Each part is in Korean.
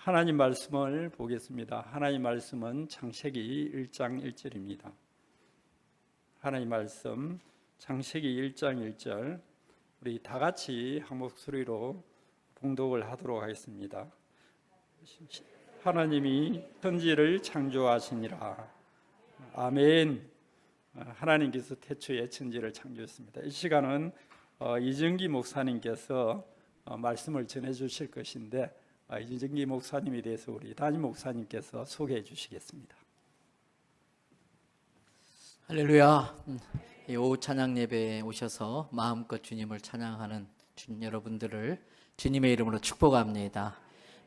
하나님 말씀을 보겠습니다. 하나님 말씀은 창세기 1장 1절입니다. 하나님 말씀 창세기 1장 1절 우리 다 같이 한 목소리로 봉독을 하도록 하겠습니다. 하나님이 천지를 창조하시니라. 아멘. 하나님께서 태초에 천지를 창조했습니다. 이 시간은 이정기 목사님께서 말씀을 전해 주실 것인데 이정기 목사님에 대해서 우리 담임 목사님께서 소개해 주시겠습니다. 할렐루야. 이 오후 찬양 예배에 오셔서 마음껏 주님을 찬양하는 주님 여러분들을 주님의 이름으로 축복합니다.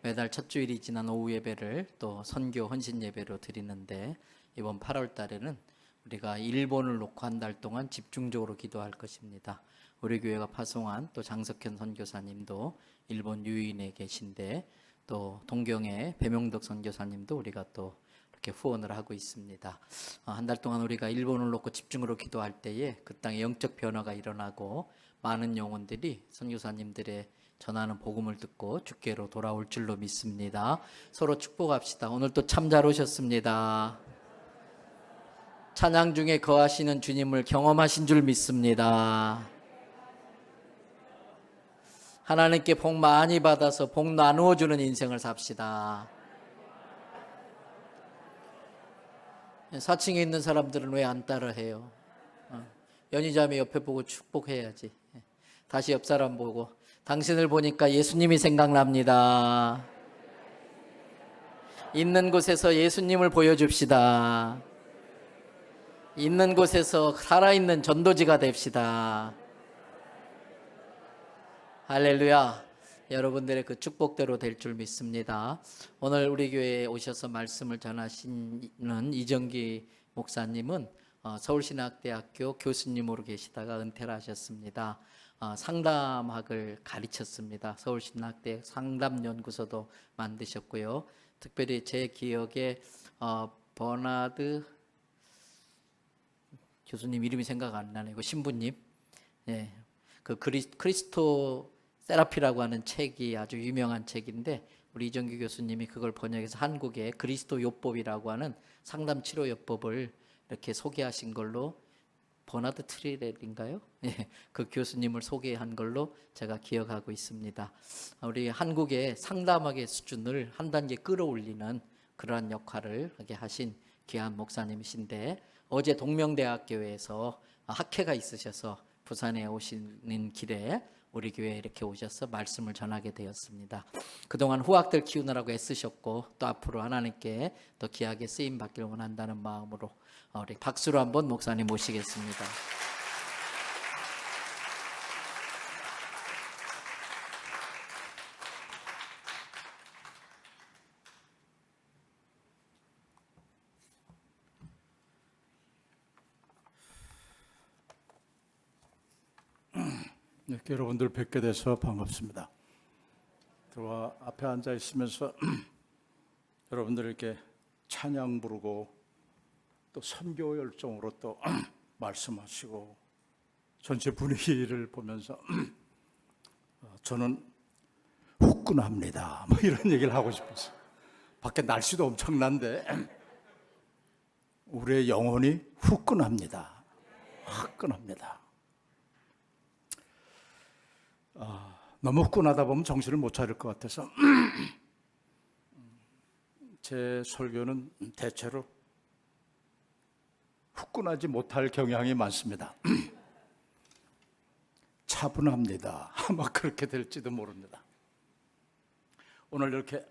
매달 첫 주일이 지난 오후 예배를 또 선교 헌신 예배로 드리는데 이번 8월 달에는 우리가 일본을 놓고 한 달 동안 집중적으로 기도할 것입니다. 우리 교회가 파송한 또 장석현 선교사님도 일본 유인에 계신데 또 동경의 배명덕 선교사님도 우리가 또 이렇게 후원을 하고 있습니다. 한 달 동안 우리가 일본을 놓고 집중으로 기도할 때에 그 땅에 영적 변화가 일어나고 많은 영혼들이 선교사님들의 전하는 복음을 듣고 주께로 돌아올 줄로 믿습니다. 서로 축복합시다. 오늘 또 참 잘 오셨습니다. 찬양 중에 거하시는 주님을 경험하신 줄 믿습니다. 하나님께 복 많이 받아서 복 나누어 주는 인생을 삽시다. 4층에 있는 사람들은 왜 안 따라해요? 연희자매 옆에 보고 축복해야지. 다시 옆 사람 보고 당신을 보니까 예수님이 생각납니다. 있는 곳에서 예수님을 보여줍시다. 있는 곳에서 살아있는 전도지가 됩시다. 할렐루야. 여러분들의 그 축복대로 될 줄 믿습니다. 오늘 우리 교회에 오셔서 말씀을 전하시는 이정기 목사님은 서울신학대학교 교수님으로 계시다가 은퇴를 하셨습니다. 상담학을 가르쳤습니다. 서울신학대 상담연구소도 만드셨고요. 특별히 제 기억에 버나드 교수님 이름이 생각 안 나네요. 신부님, 예, 그 크리스토 세라피라고 하는 책이 아주 유명한 책인데 우리 이정규 교수님이 그걸 번역해서 한국의 그리스도 요법이라고 하는 상담 치료 요법을 이렇게 소개하신 걸로 버나드 트리렐인가요? 예, 그 교수님을 소개한 걸로 제가 기억하고 있습니다. 우리 한국의 상담학의 수준을 한 단계 끌어올리는 그러한 역할을 하게 하신 귀한 목사님이신데 어제 동명대학교에서 학회가 있으셔서 부산에 오시는 길에 우리 교회에 이렇게 오셔서 말씀을 전하게 되었습니다. 그동안 후학들 키우느라고 애쓰셨고 또 앞으로 하나님께 더 귀하게 쓰임 받기를 원한다는 마음으로 우리 박수로 한번 목사님 모시겠습니다. 이렇게 여러분들 뵙게 돼서 반갑습니다. 들어와 앞에 앉아 있으면서 여러분들 이렇게 찬양 부르고 또 선교 열정으로 또 말씀하시고 전체 분위기를 보면서 저는 후끈합니다. 뭐 이런 얘기를 하고 싶었어요. 밖에 날씨도 엄청난데 우리의 영혼이 후끈합니다. 화끈합니다. 너무 후끈하다 보면 정신을 못 차릴 것 같아서 제 설교는 대체로 후끈하지 못할 경향이 많습니다. 차분합니다. 아마 그렇게 될지도 모릅니다. 오늘 이렇게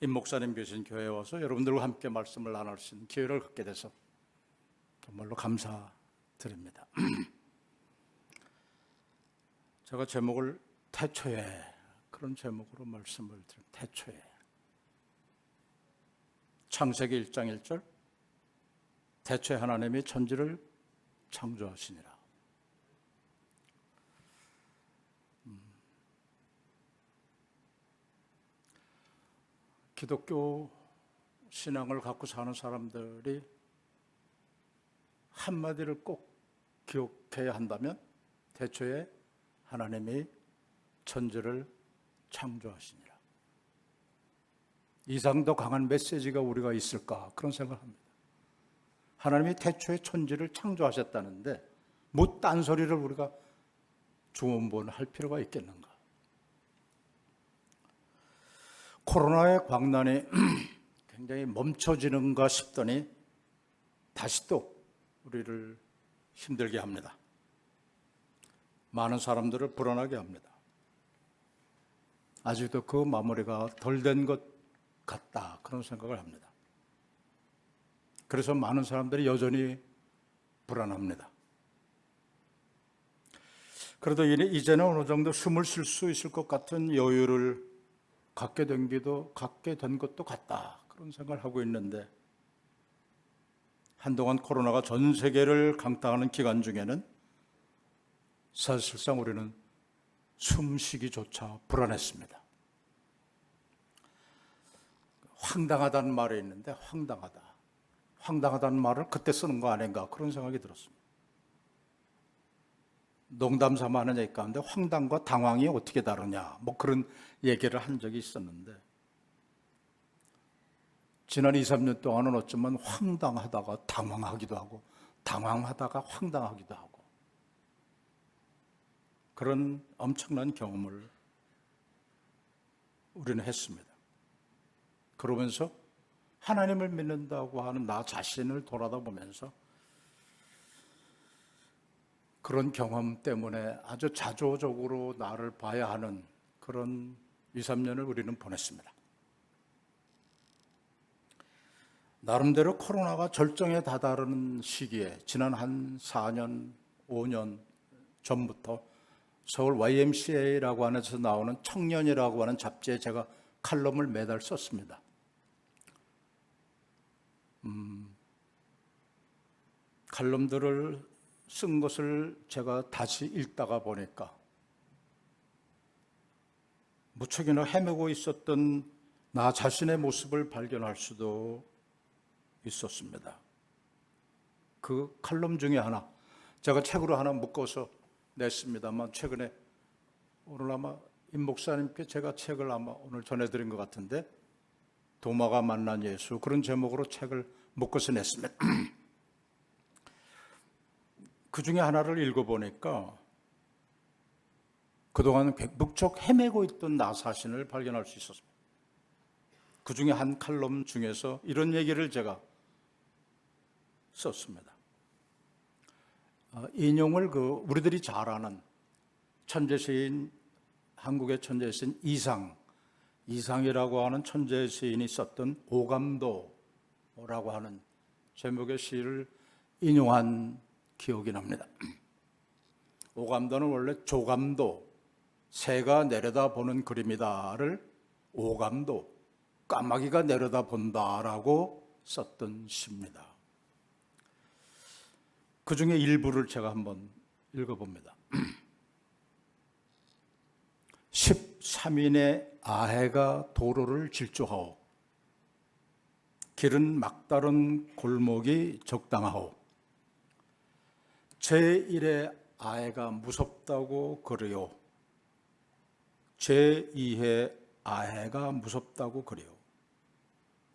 임 목사님 계신 교회에 와서 여러분들과 함께 말씀을 나눌 수 있는 기회를 갖게 돼서 정말로 감사드립니다. 제가 제목을 태초에 그런 제목으로 말씀을 드립니다. 태초에 창세기 1장 1절 태초에 하나님이 천지를 창조하시니라. 기독교 신앙을 갖고 사는 사람들이 한마디를 꼭 기억해야 한다면 태초에 하나님이 천지를 창조하시니라. 이상 더 강한 메시지가 우리가 있을까? 그런 생각을 합니다. 하나님이 태초에 천지를 창조하셨다는데 뭐 딴소리를 우리가 중원본할 필요가 있겠는가? 코로나의 광난이 굉장히 멈춰지는가 싶더니 다시 또 우리를 힘들게 합니다. 많은 사람들을 불안하게 합니다. 아직도 그 마무리가 덜 된 것 같다, 그런 생각을 합니다. 그래서 많은 사람들이 여전히 불안합니다. 그래도 이제는 어느 정도 숨을 쉴 수 있을 것 같은 여유를 갖게 된 것도 같다, 그런 생각을 하고 있는데, 한동안 코로나가 전 세계를 강타하는 기간 중에는 사실상 우리는 숨쉬기조차 불안했습니다. 황당하다는 말이 있는데 황당하다는 말을 그때 쓰는 거 아닌가, 그런 생각이 들었습니다. 농담 삼아 하는 얘기 가운데 황당과 당황이 어떻게 다르냐, 뭐 그런 얘기를 한 적이 있었는데, 지난 2, 3년 동안은 어쩌면 황당하다가 당황하기도 하고 당황하다가 황당하기도 하고 그런 엄청난 경험을 우리는 했습니다. 그러면서 하나님을 믿는다고 하는 나 자신을 돌아다보면서 그런 경험 때문에 아주 자조적으로 나를 봐야 하는 그런 2, 3년을 우리는 보냈습니다. 나름대로 코로나가 절정에 다다르는 시기에 지난 한 4년, 5년 전부터 서울 YMCA라고 하는 데서 나오는 청년이라고 하는 잡지에 제가 칼럼을 매달 썼습니다. 칼럼들을 쓴 것을 제가 다시 읽다가 보니까 무척이나 헤매고 있었던 나 자신의 모습을 발견할 수도 있었습니다. 그 칼럼 중에 하나, 제가 책으로 하나 묶어서 냈습니다만, 최근에 오늘 아마 임 목사님께 제가 책을 아마 오늘 전해드린 것 같은데, 도마가 만난 예수, 그런 제목으로 책을 묶어서 냈습니다. 그 중에 하나를 읽어보니까 그동안 무척 헤매고 있던 나 자신을 발견할 수 있었습니다. 그 중에 한 칼럼 중에서 이런 얘기를 제가 썼습니다. 인용을 우리들이 잘 아는 천재 한국의 천재 시인 이상이라고 하는 천재 시인이 썼던 오감도라고 하는 제목의 시를 인용한 기억이 납니다. 오감도는 원래 조감도, 새가 내려다보는 그림이다를 오감도, 까마귀가 내려다본다라고 썼던 시입니다. 그 중에 일부를 제가 한번 읽어봅니다. 13인의 아해가 도로를 질주하오. 길은 막다른 골목이 적당하오. 제1의 아해가 무섭다고 그래요. 제2의 아해가 무섭다고 그래요.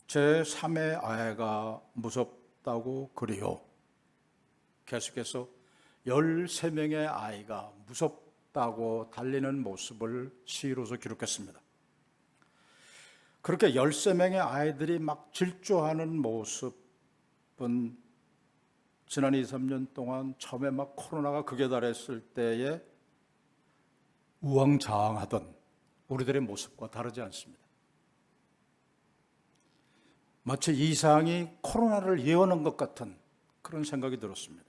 제3의 아해가 무섭다고 그래요. 계속해서 13명의 아이가 무섭다고 달리는 모습을 시로서 기록했습니다. 그렇게 13명의 아이들이 막 질주하는 모습은 지난 2, 3년 동안 처음에 막 코로나가 극에 달했을 때에 우왕좌왕하던 우리들의 모습과 다르지 않습니다. 마치 이상이 코로나를 예언한 것 같은 그런 생각이 들었습니다.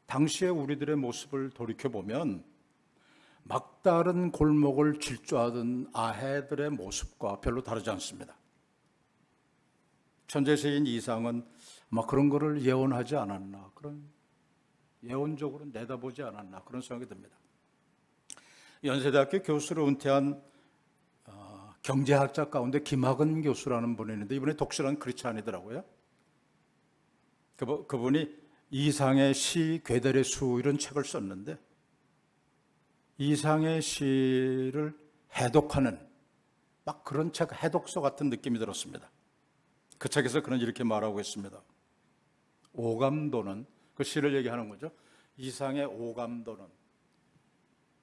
당시에 우리들의 모습을 돌이켜보면 막다른 골목을 질주하던 아해들의 모습과 별로 다르지 않습니다. 천재시인 이상은 아마 그런 거를 예언하지 않았나, 그런 예언적으로 내다보지 않았나, 그런 생각이 듭니다. 연세대학교 교수로 은퇴한 경제학자 가운데 김학은 교수라는 분이 있는데, 이분이 독실한 크리스찬이더라고요. 그분이 이상의 시, 괴델의 수, 이런 책을 썼는데, 이상의 시를 해독하는 막 그런 책 해독서 같은 느낌이 들었습니다. 그 책에서 그는 이렇게 말하고 있습니다. 오감도는, 그 시를 얘기하는 거죠. 이상의 오감도는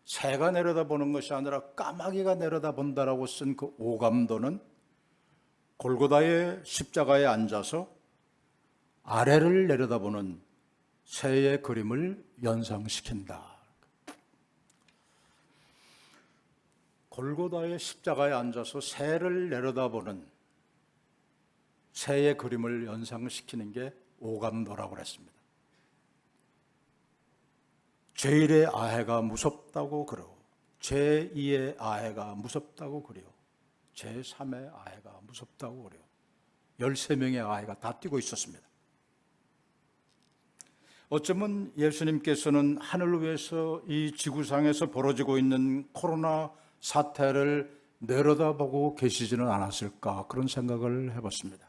새가 내려다보는 것이 아니라 까마귀가 내려다본다라고 쓴 그 오감도는 골고다의 십자가에 앉아서 아래를 내려다보는 새의 그림을 연상시킨다. 골고다의 십자가에 앉아서 새를 내려다보는 새의 그림을 연상시키는 게 오감도라고 그랬습니다. 제1의 아해가 무섭다고 그러고 제2의 아해가 무섭다고 그래요. 제3의 아해가 무섭다고 그래요. 13명의 아해가 다 뛰고 있었습니다. 어쩌면 예수님께서는 하늘 위에서 이 지구상에서 벌어지고 있는 코로나 사태를 내려다보고 계시지는 않았을까, 그런 생각을 해봤습니다.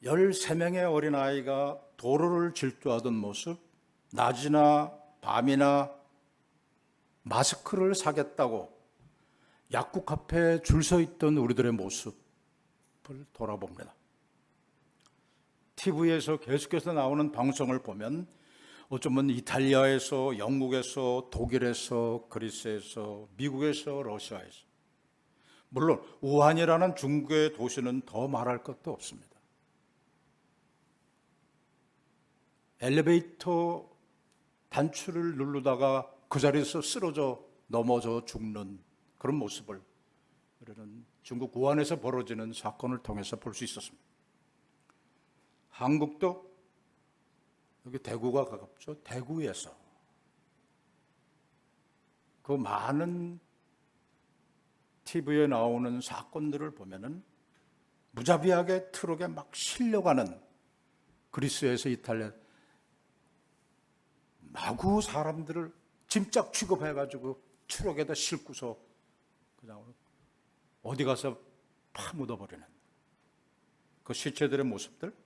13명의 어린아이가 도로를 질주하던 모습, 낮이나 밤이나 마스크를 사겠다고 약국 앞에 줄 서 있던 우리들의 모습을 돌아봅니다. TV에서 계속해서 나오는 방송을 보면 어쩌면 이탈리아에서, 영국에서, 독일에서, 그리스에서, 미국에서, 러시아에서, 물론 우한이라는 중국의 도시는 더 말할 것도 없습니다. 엘리베이터 단추를 누르다가 그 자리에서 쓰러져 넘어져 죽는 그런 모습을 우리는 중국 우한에서 벌어지는 사건을 통해서 볼 수 있었습니다. 한국도 여기 대구가 가깝죠. 대구에서 그 많은 TV에 나오는 사건들을 보면은 무자비하게 트럭에 막 실려가는, 그리스에서 이탈리아 마구 사람들을 짐짝 취급해가지고 트럭에다 싣고서 그냥 어디 가서 파묻어버리는 그 시체들의 모습들,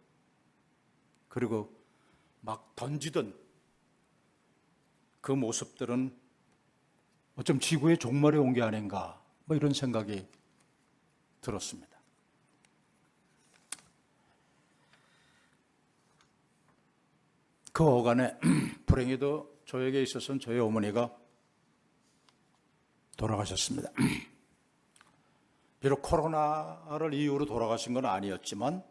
그리고 막 던지던 그 모습들은 어쩜 지구의 종말에 온 게 아닌가, 뭐 이런 생각이 들었습니다. 그 어간에 불행히도 저에게 있어서는 저희 어머니가 돌아가셨습니다. 비록 코로나를 이유로 돌아가신 건 아니었지만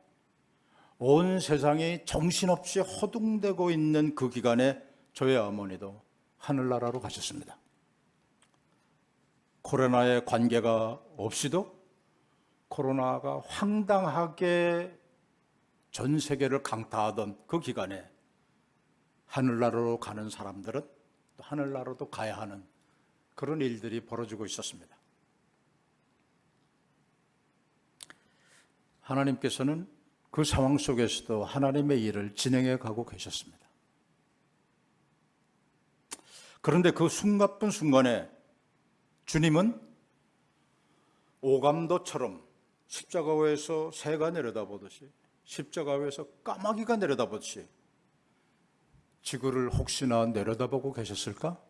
온 세상이 정신없이 허둥대고 있는 그 기간에 저희 어머니도 하늘나라로 가셨습니다. 코로나에 관계가 없이도 코로나가 황당하게 전 세계를 강타하던 그 기간에 하늘나라로 가는 사람들은 또 하늘나라로 가야 하는 그런 일들이 벌어지고 있었습니다. 하나님께서는 그 상황 속에서도 하나님의 일을 진행해 가고 계셨습니다. 그런데 그 숨가쁜 순간에 주님은 오감도처럼 십자가 위에서 새가 내려다보듯이, 십자가 위에서 까마귀가 내려다보듯이 지구를 혹시나 내려다보고 계셨을까?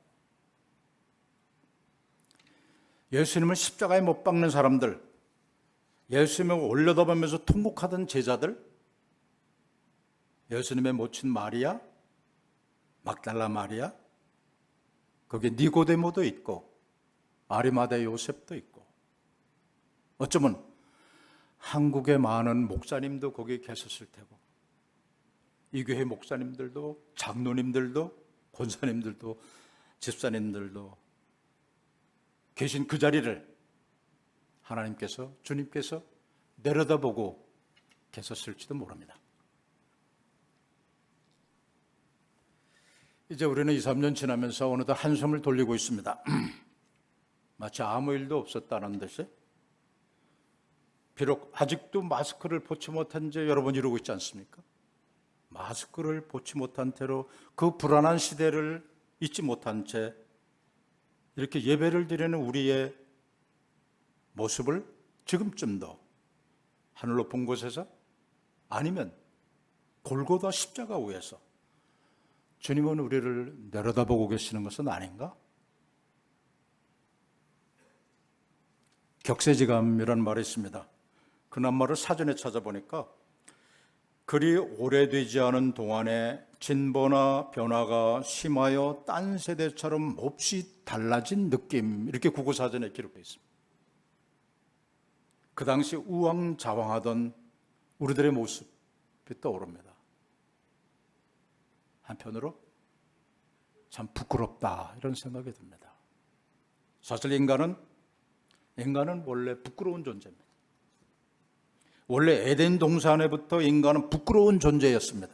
예수님을 십자가에 못 박는 사람들, 예수님을 올려다보면서 통곡하던 제자들, 예수님의 모친 마리아, 막달라 마리아, 거기에 니고데모도 있고 아리마대 요셉도 있고, 어쩌면 한국의 많은 목사님도 거기에 계셨을 테고, 이 교회 목사님들도, 장로님들도, 권사님들도, 집사님들도 계신 그 자리를 하나님께서, 주님께서 내려다보고 계셨을지도 모릅니다. 이제 우리는 2, 3년 지나면서 어느덧 한숨을 돌리고 있습니다. 마치 아무 일도 없었다는 듯이. 비록 아직도 마스크를 벗지 못한 채 여러분 이러고 있지 않습니까? 마스크를 벗지 못한 채로 그 불안한 시대를 잊지 못한 채 이렇게 예배를 드리는 우리의 모습을 지금쯤도 하늘 높은 곳에서, 아니면 골고다 십자가 위에서 주님은 우리를 내려다보고 계시는 것은 아닌가? 격세지감이라는 말이 있습니다. 그 낱말을 사전에 찾아보니까 그리 오래되지 않은 동안에 진보나 변화가 심하여 딴 세대처럼 몹시 달라진 느낌, 이렇게 국어사전에 기록되어 있습니다. 그 당시 우왕좌왕하던 우리들의 모습이 떠오릅니다. 한편으로 참 부끄럽다, 이런 생각이 듭니다. 사실 인간은 원래 부끄러운 존재입니다. 원래 에덴 동산에부터 인간은 부끄러운 존재였습니다.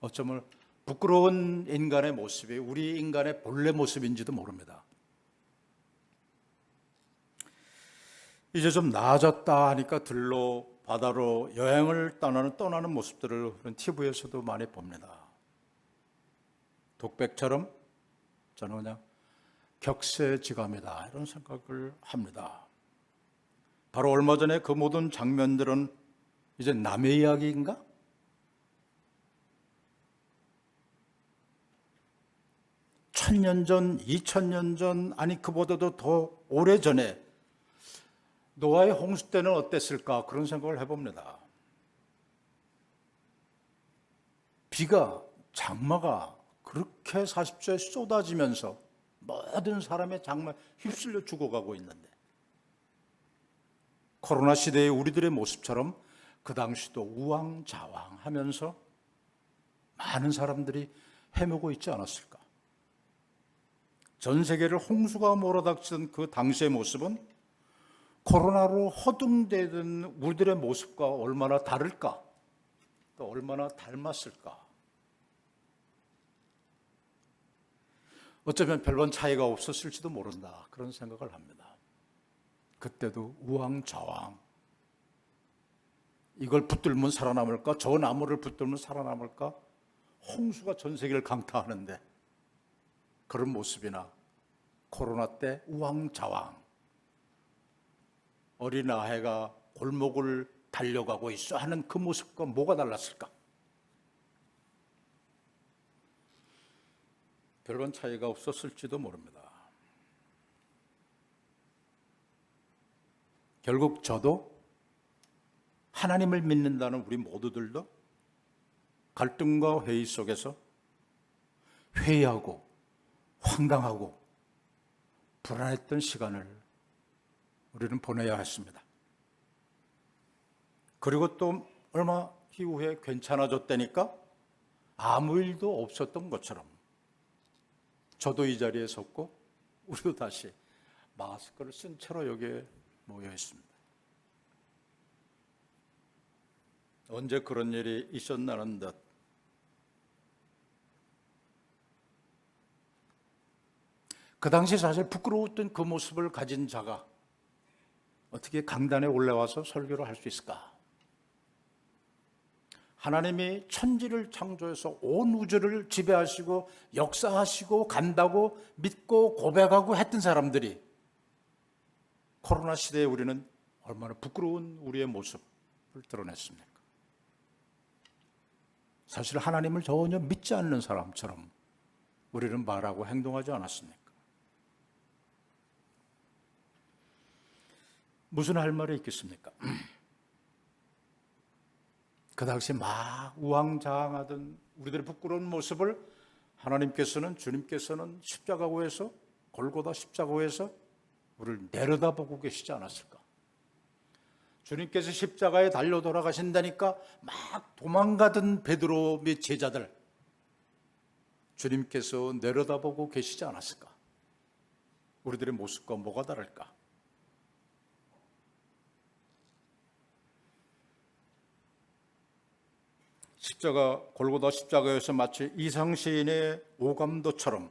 어쩌면 부끄러운 인간의 모습이 우리 인간의 본래 모습인지도 모릅니다. 이제 좀 나아졌다 하니까 들로 바다로 여행을 떠나는 모습들을 TV에서도 많이 봅니다. 독백처럼 저는 그냥 격세지감이다, 이런 생각을 합니다. 바로 얼마 전에 그 모든 장면들은 이제 남의 이야기인가? 천년 전, 2000년 전, 아니 그보다도 더 오래전에 노아의 홍수 때는 어땠을까, 그런 생각을 해봅니다. 비가, 장마가 그렇게 40초에 쏟아지면서 모든 사람의 장마 휩쓸려 죽어가고 있는데, 코로나 시대의 우리들의 모습처럼 그 당시도 우왕좌왕하면서 많은 사람들이 헤매고 있지 않았을까? 전 세계를 홍수가 몰아닥치던 그 당시의 모습은 코로나로 허둥대던 우리들의 모습과 얼마나 다를까? 또 얼마나 닮았을까? 어쩌면 별반 차이가 없었을지도 모른다, 그런 생각을 합니다. 그때도 우왕좌왕, 이걸 붙들면 살아남을까? 저 나무를 붙들면 살아남을까? 홍수가 전 세계를 강타하는데 그런 모습이나 코로나 때 우왕좌왕, 어린아이가 골목을 달려가고 있어 하는 그 모습과 뭐가 달랐을까? 별반 차이가 없었을지도 모릅니다. 결국 저도 하나님을 믿는다는 우리 모두들도 갈등과 회의 속에서 회의하고 황당하고 불안했던 시간을 우리는 보내야 했습니다. 그리고 또 얼마 이후에 괜찮아졌다니까 아무 일도 없었던 것처럼 저도 이 자리에 섰고 우리도 다시 마스크를 쓴 채로 여기에 모여 있습니다. 언제 그런 일이 있었나는 듯 그 당시 사실 부끄러웠던 그 모습을 가진 자가 어떻게 강단에 올라와서 설교를 할 수 있을까? 하나님이 천지를 창조해서 온 우주를 지배하시고 역사하시고 간다고 믿고 고백하고 했던 사람들이 코로나 시대에 우리는 얼마나 부끄러운 우리의 모습을 드러냈습니까? 사실 하나님을 전혀 믿지 않는 사람처럼 우리는 말하고 행동하지 않았습니까? 무슨 할 말이 있겠습니까? 그 당시 막 우왕좌왕하던 우리들의 부끄러운 모습을 하나님께서는, 주님께서는 십자가고에서, 골고다 십자가고에서 우리를 내려다보고 계시지 않았을까? 주님께서 십자가에 달려 돌아가신다니까 막 도망가던 베드로 및 제자들, 주님께서 내려다보고 계시지 않았을까? 우리들의 모습과 뭐가 다를까? 십자가, 골고다 십자가에서 마치 이상시인의 오감도처럼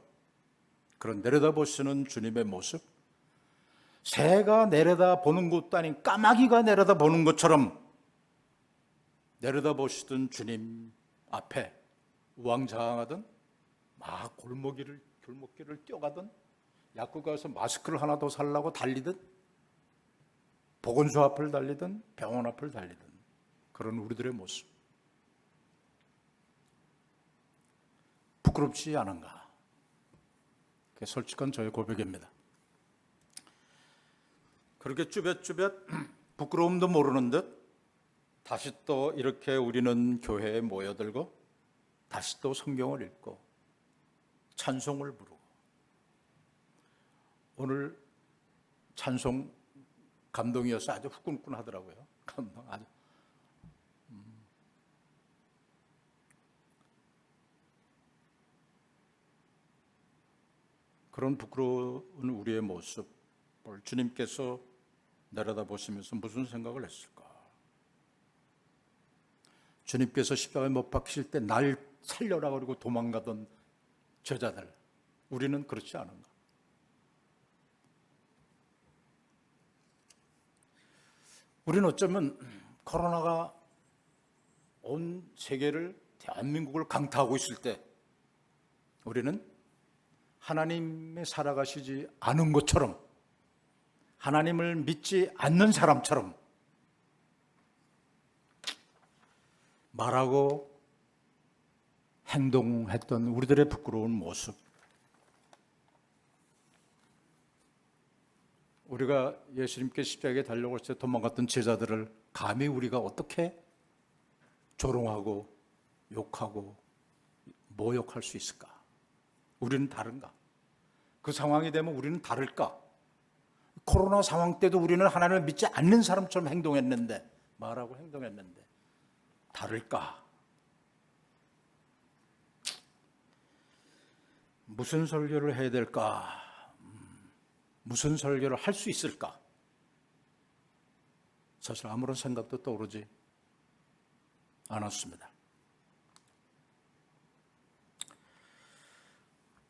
그런 내려다보시는 주님의 모습, 새가 내려다보는 것도 아닌 까마귀가 내려다보는 것처럼 내려다보시던 주님 앞에 우왕좌왕하던 막 골목길을 뛰어가던, 약국 가서 마스크를 하나 더 살라고 달리든, 보건소 앞을 달리든 병원 앞을 달리든 그런 우리들의 모습, 부끄럽지 않은가? 그게 솔직한 저의 고백입니다. 그렇게 쭈뼛쭈뼛 부끄러움도 모르는 듯 다시 또 이렇게 우리는 교회에 모여들고 다시 또 성경을 읽고 찬송을 부르고, 오늘 찬송 감동이어서 아주 후끈후끈하더라고요. 감동 아주. 그런 부끄러운 우리의 모습을 주님께서 내려다보시면서 무슨 생각을 했을까? 주님께서 십자가에 못 박히실 때 날 살려라 그러고 도망가던 제자들, 우리는 그렇지 않은가? 우리는 어쩌면 코로나가 온 세계를, 대한민국을 강타하고 있을 때 우리는 하나님의 살아가시지 않은 것처럼, 하나님을 믿지 않는 사람처럼 말하고 행동했던 우리들의 부끄러운 모습, 우리가 예수님께 십자가에 달려갈 때 도망갔던 제자들을 감히 우리가 어떻게 조롱하고 욕하고 모욕할 수 있을까? 우리는 다른가? 그 상황이 되면 우리는 다를까? 코로나 상황 때도 우리는 하나님을 믿지 않는 사람처럼 행동했는데, 말하고 행동했는데 다를까? 무슨 설교를 해야 될까? 무슨 설교를 할 수 있을까? 사실 아무런 생각도 떠오르지 않았습니다.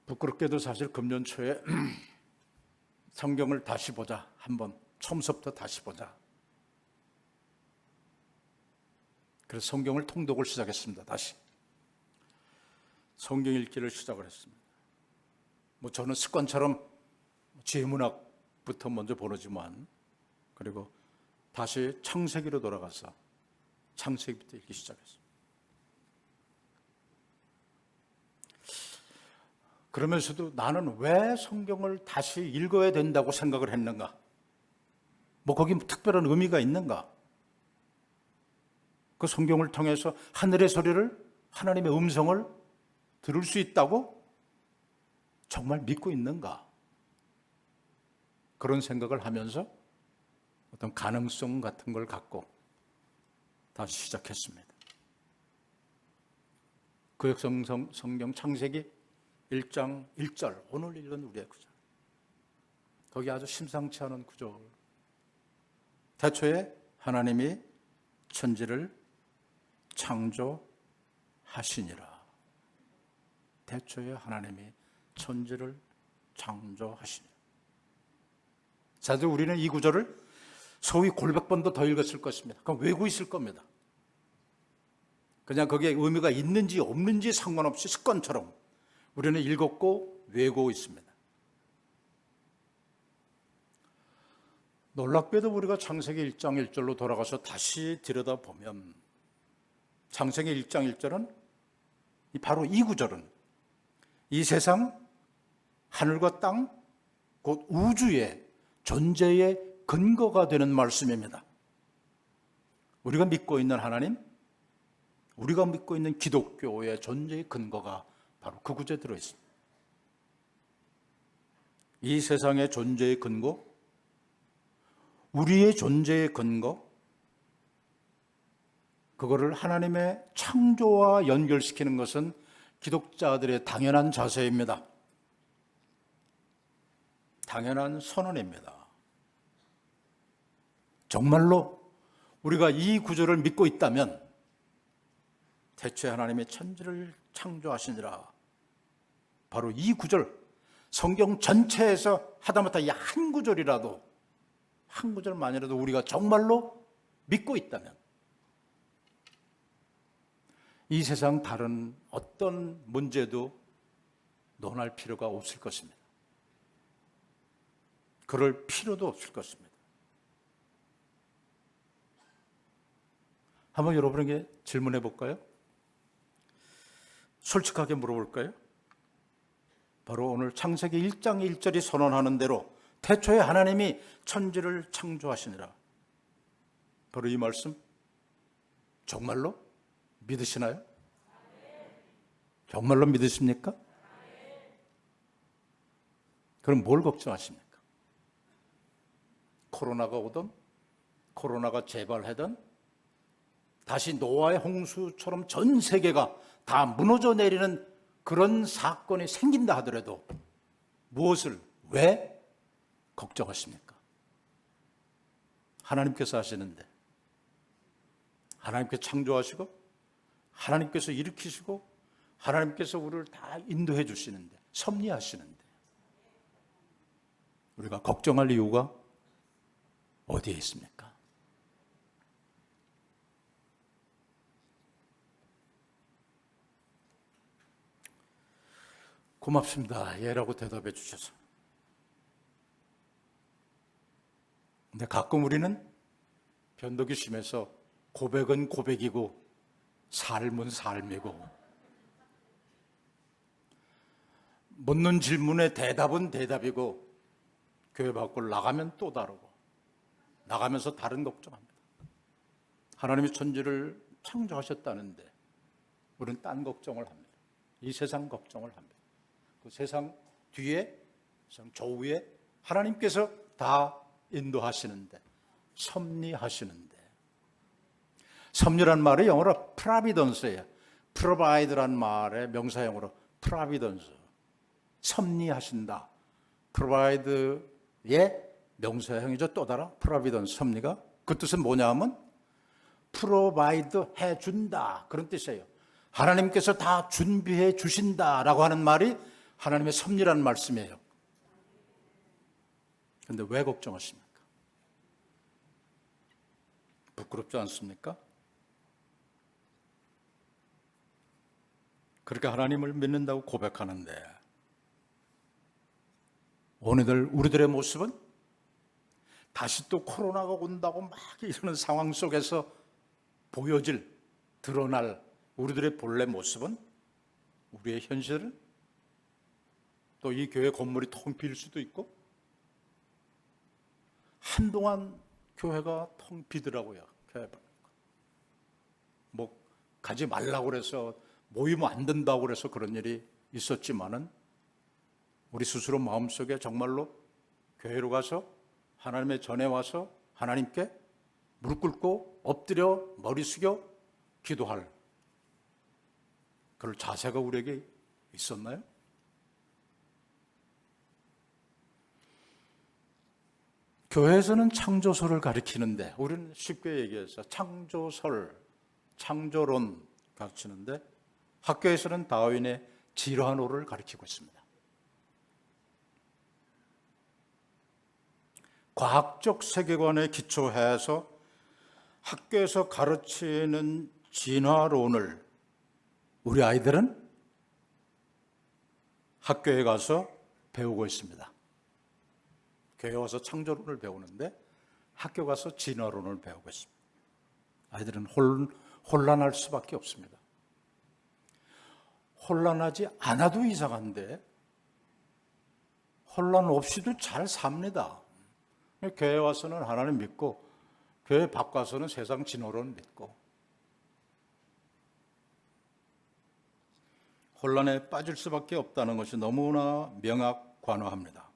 부끄럽게도 사실 금년 초에 성경을 다시 보자, 한번 처음부터 다시 보자. 그래서 성경을 통독을 시작했습니다. 다시 성경 읽기를 시작을 했습니다. 저는 습관처럼 지혜문학부터 먼저 보내지만, 그리고 다시 창세기로 돌아가서 창세기부터 읽기 시작했습니다. 그러면서도 나는 왜 성경을 다시 읽어야 된다고 생각을 했는가? 거기 특별한 의미가 있는가? 그 성경을 통해서 하늘의 소리를, 하나님의 음성을 들을 수 있다고 정말 믿고 있는가? 그런 생각을 하면서 어떤 가능성 같은 걸 갖고 다시 시작했습니다. 구약성경 창세기 1장 1절, 오늘 읽은 우리의 구절. 거기 아주 심상치 않은 구절. 태초에 하나님이 천지를 창조하시니라. 태초에 하나님이 천지를 창조하시니라. 사실 우리는 이 구절을 소위 골백 번도 더 읽었을 것입니다. 그럼 외우고 있을 겁니다. 그냥 거기에 의미가 있는지 없는지 상관없이 습관처럼 우리는 읽었고 외우고 있습니다. 놀랍게도 우리가 창세기 1장 1절로 돌아가서 다시 들여다보면, 창세기 1장 1절은 바로 이 구절은 이 세상, 하늘과 땅, 곧 우주의 존재의 근거가 되는 말씀입니다. 우리가 믿고 있는 하나님, 우리가 믿고 있는 기독교의 존재의 근거가 바로 그 구절에 들어있습니다. 이 세상의 존재의 근거, 우리의 존재의 근거, 그거를 하나님의 창조와 연결시키는 것은 기독자들의 당연한 자세입니다. 당연한 선언입니다. 정말로 우리가 이 구절을 믿고 있다면, 태초에 하나님의 천지를 창조하시니라, 바로 이 구절, 성경 전체에서 하다못해 이 한 구절이라도, 한 구절만이라도 우리가 정말로 믿고 있다면 이 세상 다른 어떤 문제도 논할 필요가 없을 것입니다. 그럴 필요도 없을 것입니다. 한번 여러분에게 질문해 볼까요? 솔직하게 물어볼까요? 바로 오늘 창세기 1장 1절이 선언하는 대로 태초에 하나님이 천지를 창조하시니라. 바로 이 말씀 정말로 믿으시나요? 정말로 믿으십니까? 그럼 뭘 걱정하십니까? 코로나가 오든 코로나가 재발하든 다시 노아의 홍수처럼 전 세계가 다 무너져 내리는 그런 사건이 생긴다 하더라도 무엇을 왜 걱정하십니까? 하나님께서 하시는데, 하나님께서 창조하시고 하나님께서 일으키시고 하나님께서 우리를 다 인도해 주시는데, 섭리하시는데 우리가 걱정할 이유가 어디에 있습니까? 고맙습니다. 예라고 대답해 주셔서. 근데 가끔 우리는 변덕이 심해서 고백은 고백이고 삶은 삶이고 묻는 질문에 대답은 대답이고 교회 밖으로 나가면 또 다르고 나가면서 다른 걱정합니다. 하나님이 천지를 창조하셨다는데 우리는 딴 걱정을 합니다. 이 세상 걱정을 합니다. 그 세상 뒤에, 세상 조우에 하나님께서 다 인도하시는데, 섭리하시는데. 섭리란 말이 영어로 providence예요. provide란 말의 명사형으로 providence. 섭리하신다. provide의 명사형이죠. 또 다른 providence, 섭리가. 그 뜻은 뭐냐 하면 provide 해준다. 그런 뜻이에요. 하나님께서 다 준비해 주신다라고 하는 말이 하나님의 섭리라는 말씀이에요. 그런데 왜 걱정하십니까? 부끄럽지 않습니까? 그렇게 하나님을 믿는다고 고백하는데 오늘 우리들의 모습은 다시 또 코로나가 온다고 막 이러는 상황 속에서 보여질, 드러날 우리들의 본래 모습은, 우리의 현실은 또 이 교회 건물이 텅 빌 수도 있고, 한동안 교회가 텅 비더라고요. 뭐 가지 말라고 그래서 모이면 안 된다고 그래서 그런 일이 있었지만은 우리 스스로 마음속에 정말로 교회로 가서 하나님의 전에 와서 하나님께 무릎 꿇고 엎드려 머리 숙여 기도할 그럴 자세가 우리에게 있었나요? 교회에서는 창조설을 가르치는데 우리는 쉽게 얘기해서 창조설, 창조론 가르치는데 학교에서는 다윈의 질환호를 가르치고 있습니다. 과학적 세계관에 기초해서 학교에서 가르치는 진화론을 우리 아이들은 학교에 가서 배우고 있습니다. 교회 와서 창조론을 배우는데 학교 가서 진화론을 배우고 있습니다. 아이들은 혼란할 수밖에 없습니다. 혼란하지 않아도 이상한데 혼란 없이도 잘 삽니다. 교회 와서는 하나님 믿고 교회 바꿔서는 세상 진화론 믿고 혼란에 빠질 수밖에 없다는 것이 너무나 명확관화합니다.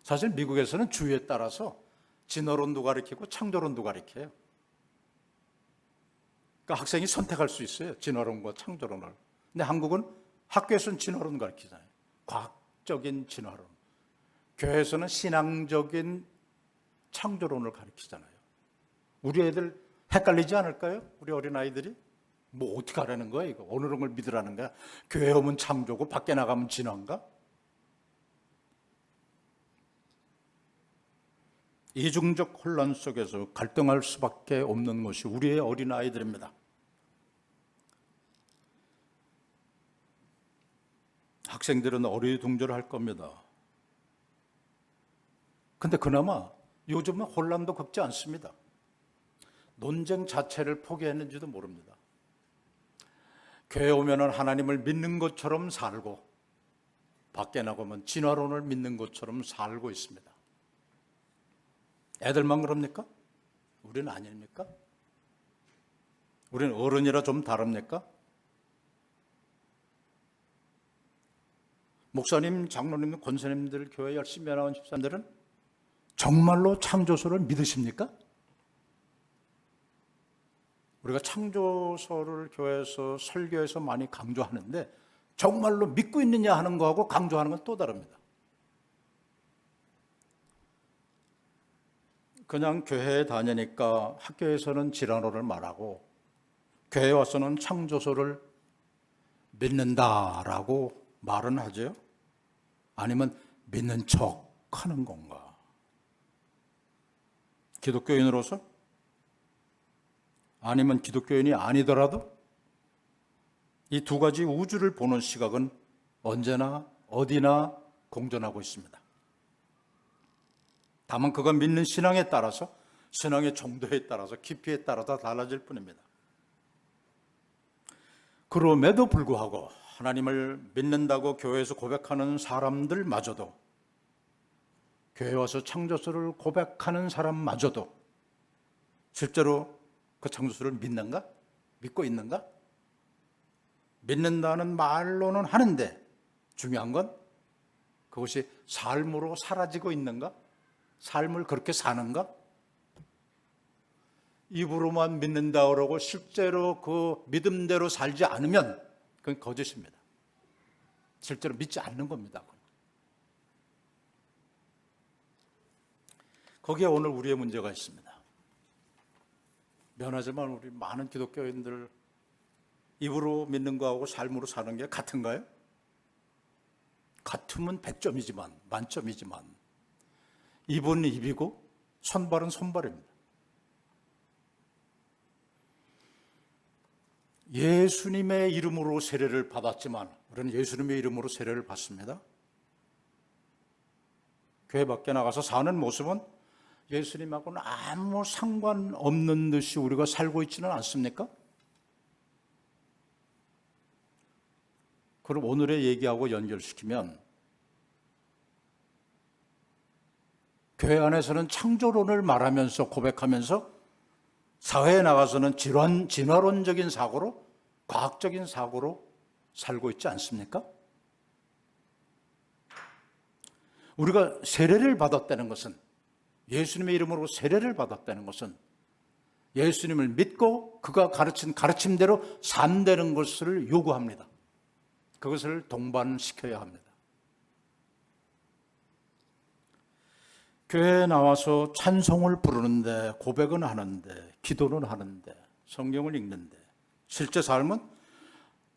사실 미국에서는 주에 따라서 진화론도 가르치고 창조론도 가르쳐요. 그러니까 학생이 선택할 수 있어요. 진화론과 창조론을. 근데 한국은 학교에서는 진화론 가르치잖아요. 과학적인 진화론. 교회에서는 신앙적인 창조론을 가르치잖아요. 우리 애들 헷갈리지 않을까요? 우리 어린아이들이? 뭐 어떻게 하라는 거야 이거? 어느 걸 믿으라는 거야? 교회 오면 창조고 밖에 나가면 진화인가? 이중적 혼란 속에서 갈등할 수밖에 없는 것이 우리의 어린아이들입니다. 학생들은 어리둥절할 겁니다. 근데 그나마 요즘은 혼란도 겪지 않습니다. 논쟁 자체를 포기했는지도 모릅니다. 교회 오면은 하나님을 믿는 것처럼 살고 밖에 나가면 진화론을 믿는 것처럼 살고 있습니다. 애들만 그럽니까? 우리는 아닙니까? 우리는 어른이라 좀 다릅니까? 목사님, 장로님, 권사님들, 교회 열심히 나온 집사님들은 정말로 창조소를 믿으십니까? 우리가 창조소를 교회에서 설교에서 많이 강조하는데 정말로 믿고 있느냐 하는 거하고 강조하는 건 또 다릅니다. 그냥 교회에 다니니까 학교에서는 진화론을 말하고 교회에 와서는 창조소를 믿는다라고 말은 하죠. 아니면 믿는 척 하는 건가? 기독교인으로서? 아니면 기독교인이 아니더라도 이 두 가지 우주를 보는 시각은 언제나 어디나 공존하고 있습니다. 다만 그가 믿는 신앙에 따라서, 신앙의 정도에 따라서, 깊이에 따라서 달라질 뿐입니다. 그럼에도 불구하고 하나님을 믿는다고 교회에서 고백하는 사람들마저도, 교회 와서 창조주를 고백하는 사람마저도 실제로 그 창조주를 믿는가? 믿고 있는가? 믿는다는 말로는 하는데 중요한 건 그것이 삶으로 사라지고 있는가? 삶을 그렇게 사는가? 입으로만 믿는다 그러고 실제로 그 믿음대로 살지 않으면 그건 거짓입니다. 실제로 믿지 않는 겁니다. 거기에 오늘 우리의 문제가 있습니다. 미안하지만 우리 많은 기독교인들 입으로 믿는 거하고 삶으로 사는 게 같은가요? 같으면 100점이지만, 만점이지만 입은 입이고 손발은 손발입니다. 예수님의 이름으로 세례를 받았지만 우리는 예수님의 이름으로 세례를 받습니다. 교회 밖에 나가서 사는 모습은 예수님하고는 아무 상관없는 듯이 우리가 살고 있지는 않습니까? 그럼 오늘의 얘기하고 연결시키면 교회 안에서는 창조론을 말하면서 고백하면서 사회에 나가서는 진화론적인 사고로, 과학적인 사고로 살고 있지 않습니까? 우리가 세례를 받았다는 것은, 예수님의 이름으로 세례를 받았다는 것은 예수님을 믿고 그가 가르친 가르침대로 산다는 것을 요구합니다. 그것을 동반시켜야 합니다. 교회에 나와서 찬송을 부르는데, 고백은 하는데, 기도는 하는데, 성경을 읽는데 실제 삶은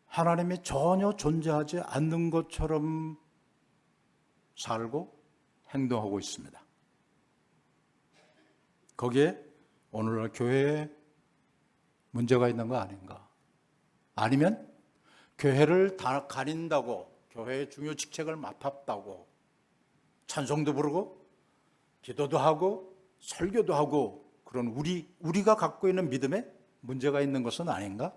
하나님이 전혀 존재하지 않는 것처럼 살고 행동하고 있습니다. 거기에 오늘날 교회에 문제가 있는 거 아닌가? 아니면 교회를 다 가린다고, 교회의 중요 직책을 맡았다고 찬송도 부르고 기도도 하고 설교도 하고 그런 우리가 갖고 있는 믿음에 문제가 있는 것은 아닌가?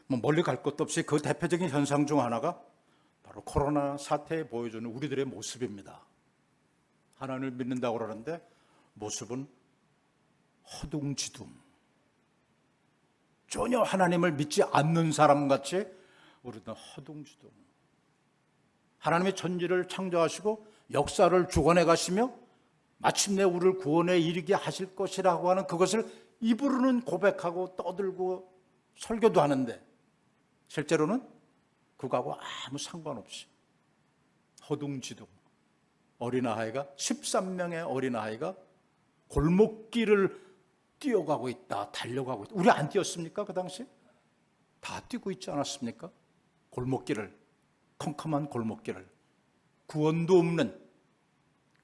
멀리 갈 것도 없이 그 대표적인 현상 중 하나가 바로 코로나 사태에 보여주는 우리들의 모습입니다. 하나님을 믿는다고 그러는데 모습은 허둥지둥, 전혀 하나님을 믿지 않는 사람같이 우리는 허둥지둥. 하나님의 천지를 창조하시고 역사를 주관해 가시며 마침내 우리를 구원에 이르게 하실 것이라고 하는 그것을 입으로는 고백하고 떠들고 설교도 하는데 실제로는 그거하고 아무 상관없이 허둥지둥 어린아이가 13명의 어린아이가 골목길을 뛰어가고 있다, 달려가고 있다. 우리 안 뛰었습니까? 그 당시? 다 뛰고 있지 않았습니까? 골목길을, 컴컴한 골목길을, 구원도 없는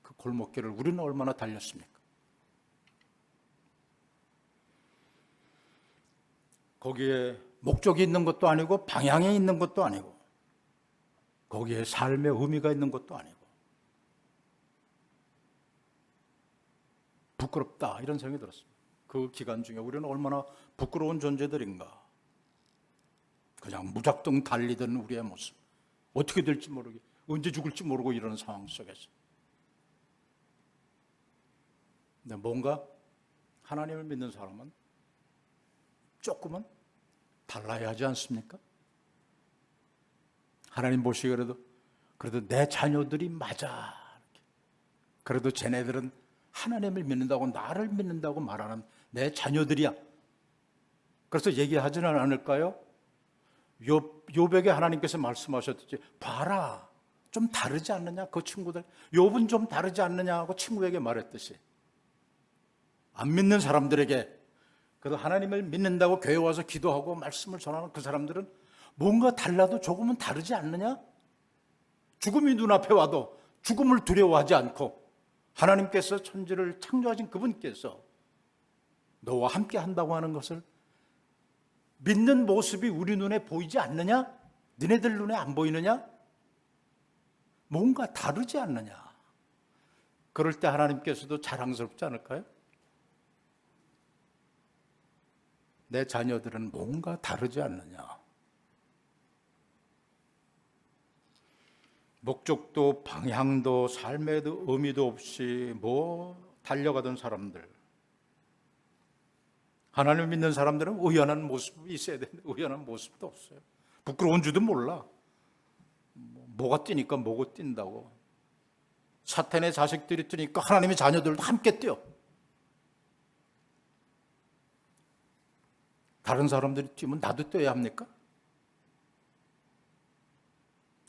그 골목길을 우리는 얼마나 달렸습니까? 거기에 목적이 있는 것도 아니고 방향이 있는 것도 아니고 거기에 삶의 의미가 있는 것도 아니고 부끄럽다 이런 생각이 들었습니다. 그 기간 중에 우리는 얼마나 부끄러운 존재들인가. 그냥 무작정 달리던 우리의 모습, 어떻게 될지 모르게, 언제 죽을지 모르고 이러는 상황 속에서. 근데 뭔가 하나님을 믿는 사람은 조금은 달라야 하지 않습니까? 하나님 보시기에 그래도 내 자녀들이 맞아. 그래도 쟤네들은 하나님을 믿는다고, 나를 믿는다고 말하는 내 자녀들이야. 그래서 얘기하지는 않을까요? 욥에게 하나님께서 말씀하셨듯이, 봐라, 좀 다르지 않느냐? 그 친구들, 욥은 좀 다르지 않느냐 하고 친구에게 말했듯이, 안 믿는 사람들에게, 그래도 하나님을 믿는다고 교회 와서 기도하고 말씀을 전하는 그 사람들은 뭔가 달라도 조금은 다르지 않느냐? 죽음이 눈앞에 와도 죽음을 두려워하지 않고 하나님께서 천지를 창조하신 그분께서 너와 함께 한다고 하는 것을 믿는 모습이 우리 눈에 보이지 않느냐? 너네들 눈에 안 보이느냐? 뭔가 다르지 않느냐? 그럴 때 하나님께서도 자랑스럽지 않을까요? 내 자녀들은 뭔가 다르지 않느냐? 목적도 방향도 삶에도 의미도 없이 달려가던 사람들, 하나님을 믿는 사람들은 의연한 모습이 있어야 되는데 의연한 모습도 없어요. 부끄러운 줄도 몰라. 뭐가 뛰니까 뭐가 뛴다고. 사탄의 자식들이 뛰니까 하나님의 자녀들도 함께 뛰어. 다른 사람들이 뛰면 나도 뛰어야 합니까?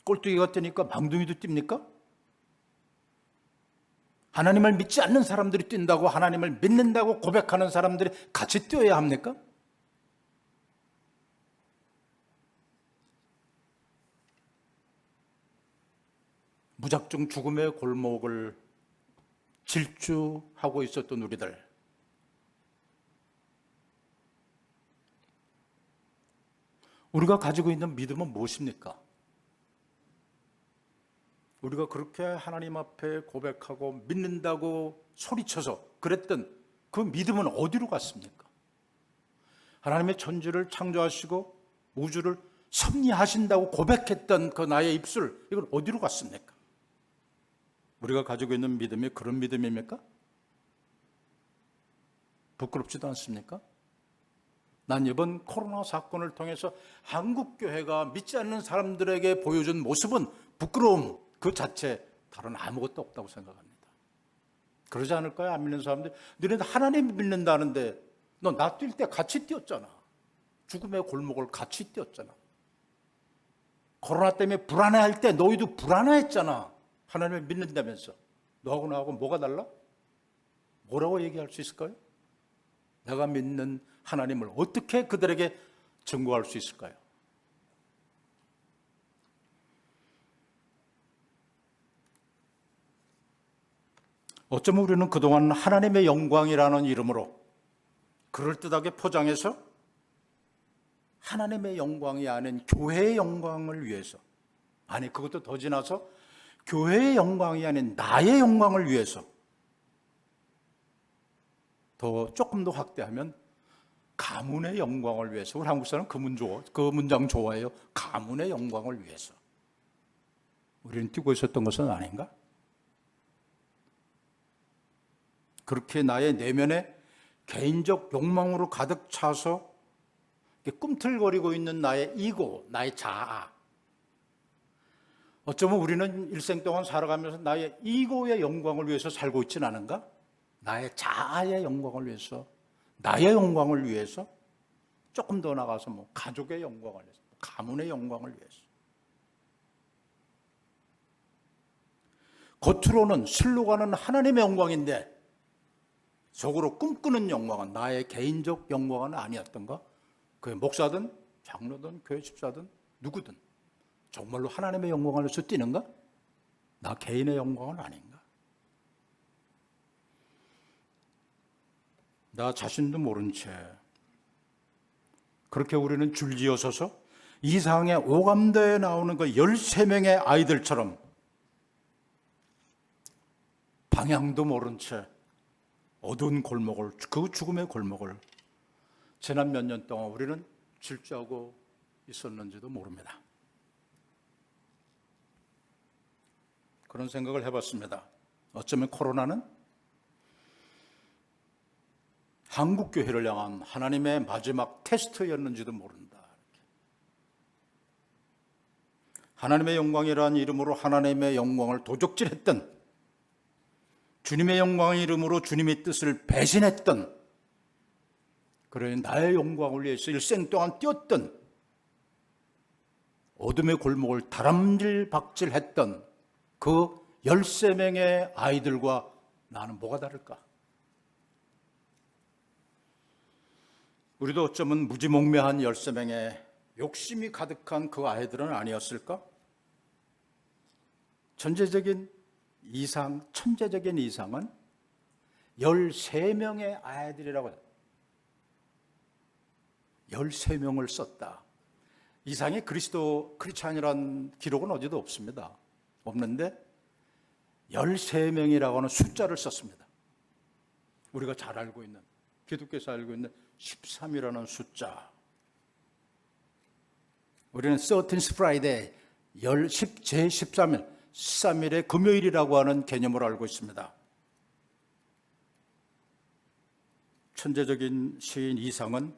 꼴뚜기가 뛰니까 망둥이도 뜁니까? 하나님을 믿지 않는 사람들이 뛴다고 하나님을 믿는다고 고백하는 사람들이 같이 뛰어야 합니까? 무작정 죽음의 골목을 질주하고 있었던 우리들, 우리가 가지고 있는 믿음은 무엇입니까? 우리가 그렇게 하나님 앞에 고백하고 믿는다고 소리쳐서 그랬던 그 믿음은 어디로 갔습니까? 하나님의 천지를 창조하시고 우주를 섭리하신다고 고백했던 그 나의 입술, 이건 어디로 갔습니까? 우리가 가지고 있는 믿음이 그런 믿음입니까? 부끄럽지도 않습니까? 난 이번 코로나 사건을 통해서 한국교회가 믿지 않는 사람들에게 보여준 모습은 부끄러움 그 자체, 다른 아무것도 없다고 생각합니다. 그러지 않을까요? 안 믿는 사람들, 너네는 하나님 믿는다는데 너 나 뛸 때 같이 뛰었잖아. 죽음의 골목을 같이 뛰었잖아. 코로나 때문에 불안해할 때 너희도 불안해했잖아. 하나님을 믿는다면서. 너하고 나하고 뭐가 달라? 뭐라고 얘기할 수 있을까요? 내가 믿는 하나님을 어떻게 그들에게 증거할 수 있을까요? 어쩌면 우리는 그동안 하나님의 영광이라는 이름으로 그럴듯하게 포장해서 하나님의 영광이 아닌 교회의 영광을 위해서, 아니 그것도 더 지나서 교회의 영광이 아닌 나의 영광을 위해서, 더 조금 더 확대하면 가문의 영광을 위해서, 우리 한국 사람은 그 문장 좋아해요. 가문의 영광을 위해서 우리는 뛰고 있었던 것은 아닌가? 그렇게 나의 내면에 개인적 욕망으로 가득 차서 꿈틀거리고 있는 나의 이고, 나의 자아, 어쩌면 우리는 일생 동안 살아가면서 나의 이고의 영광을 위해서 살고 있지는 않은가? 나의 자아의 영광을 위해서, 나의 영광을 위해서, 조금 더 나가서 가족의 영광을 위해서, 가문의 영광을 위해서. 겉으로는 슬로가는 하나님의 영광인데 속으로 꿈꾸는 영광은 나의 개인적 영광은 아니었던가? 그 목사든 장로든 교회 집사든 누구든 정말로 하나님의 영광을 위해서 뛰는가? 나 개인의 영광은 아닌가? 나 자신도 모른 채 그렇게 우리는 줄지어서서 이 세상에 오감도에 나오는 그 13명의 아이들처럼 방향도 모른 채 어두운 골목을, 그 죽음의 골목을 지난 몇 년 동안 우리는 질주하고 있었는지도 모릅니다. 그런 생각을 해봤습니다. 어쩌면 코로나는 한국 교회를 향한 하나님의 마지막 테스트였는지도 모른다. 하나님의 영광이라는 이름으로 하나님의 영광을 도적질했던, 주님의 영광의 이름으로 주님의 뜻을 배신했던, 그러니 나의 영광을 위해서 일생 동안 뛰었던, 어둠의 골목을 다람질박질했던 그 13명의 아이들과 나는 뭐가 다를까? 우리도 어쩌면 무지몽매한 13명의 욕심이 가득한 그 아이들은 아니었을까? 천재적인 이상은 13명의 아이들이라고 해요. 13명을 썼다. 이상의 크리스찬이라는 기록은 어디도 없습니다. 없는데 13명이라고 하는 숫자를 썼습니다. 우리가 잘 알고 있는, 기독교에서 알고 있는 13이라는 숫자. 우리는 13th Friday, 제13일, 13일의 금요일이라고 하는 개념을 알고 있습니다. 천재적인 시인 이상은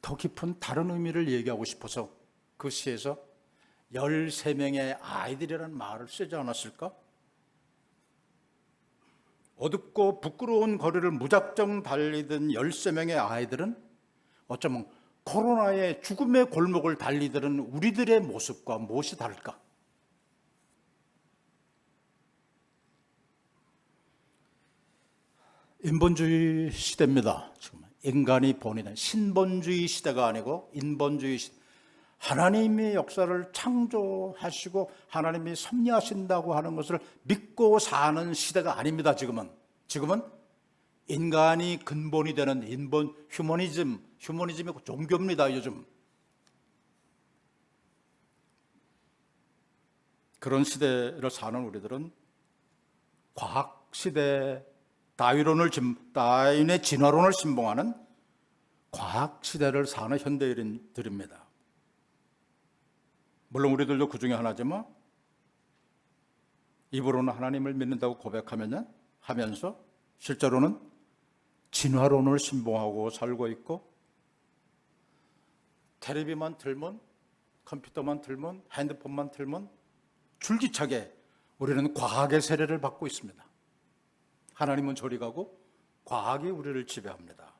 더 깊은 다른 의미를 얘기하고 싶어서 그 시에서 13명의 아이들이라는 말을 쓰지 않았을까? 어둡고 부끄러운 거리를 무작정 달리던 13명의 아이들은 어쩌면 코로나의 죽음의 골목을 달리던 우리들의 모습과 무엇이 다를까? 인본주의 시대입니다. 지금 인간이 본인은 신본주의 시대가 아니고 인본주의 시대. 하나님이 역사를 창조하시고 하나님이 섭리하신다고 하는 것을 믿고 사는 시대가 아닙니다. 지금은 인간이 근본이 되는 휴머니즘이 종교입니다. 요즘 그런 시대를 사는 우리들은 과학 시대, 다윈의 진화론을 신봉하는 과학 시대를 사는 현대인들입니다. 물론 우리들도 그 중에 하나지만 입으로는 하나님을 믿는다고 하면서 실제로는 진화론을 신봉하고 살고 있고, 텔레비만 틀면, 컴퓨터만 틀면, 핸드폰만 틀면 줄기차게 우리는 과학의 세례를 받고 있습니다. 하나님은 저리 가고 과학이 우리를 지배합니다.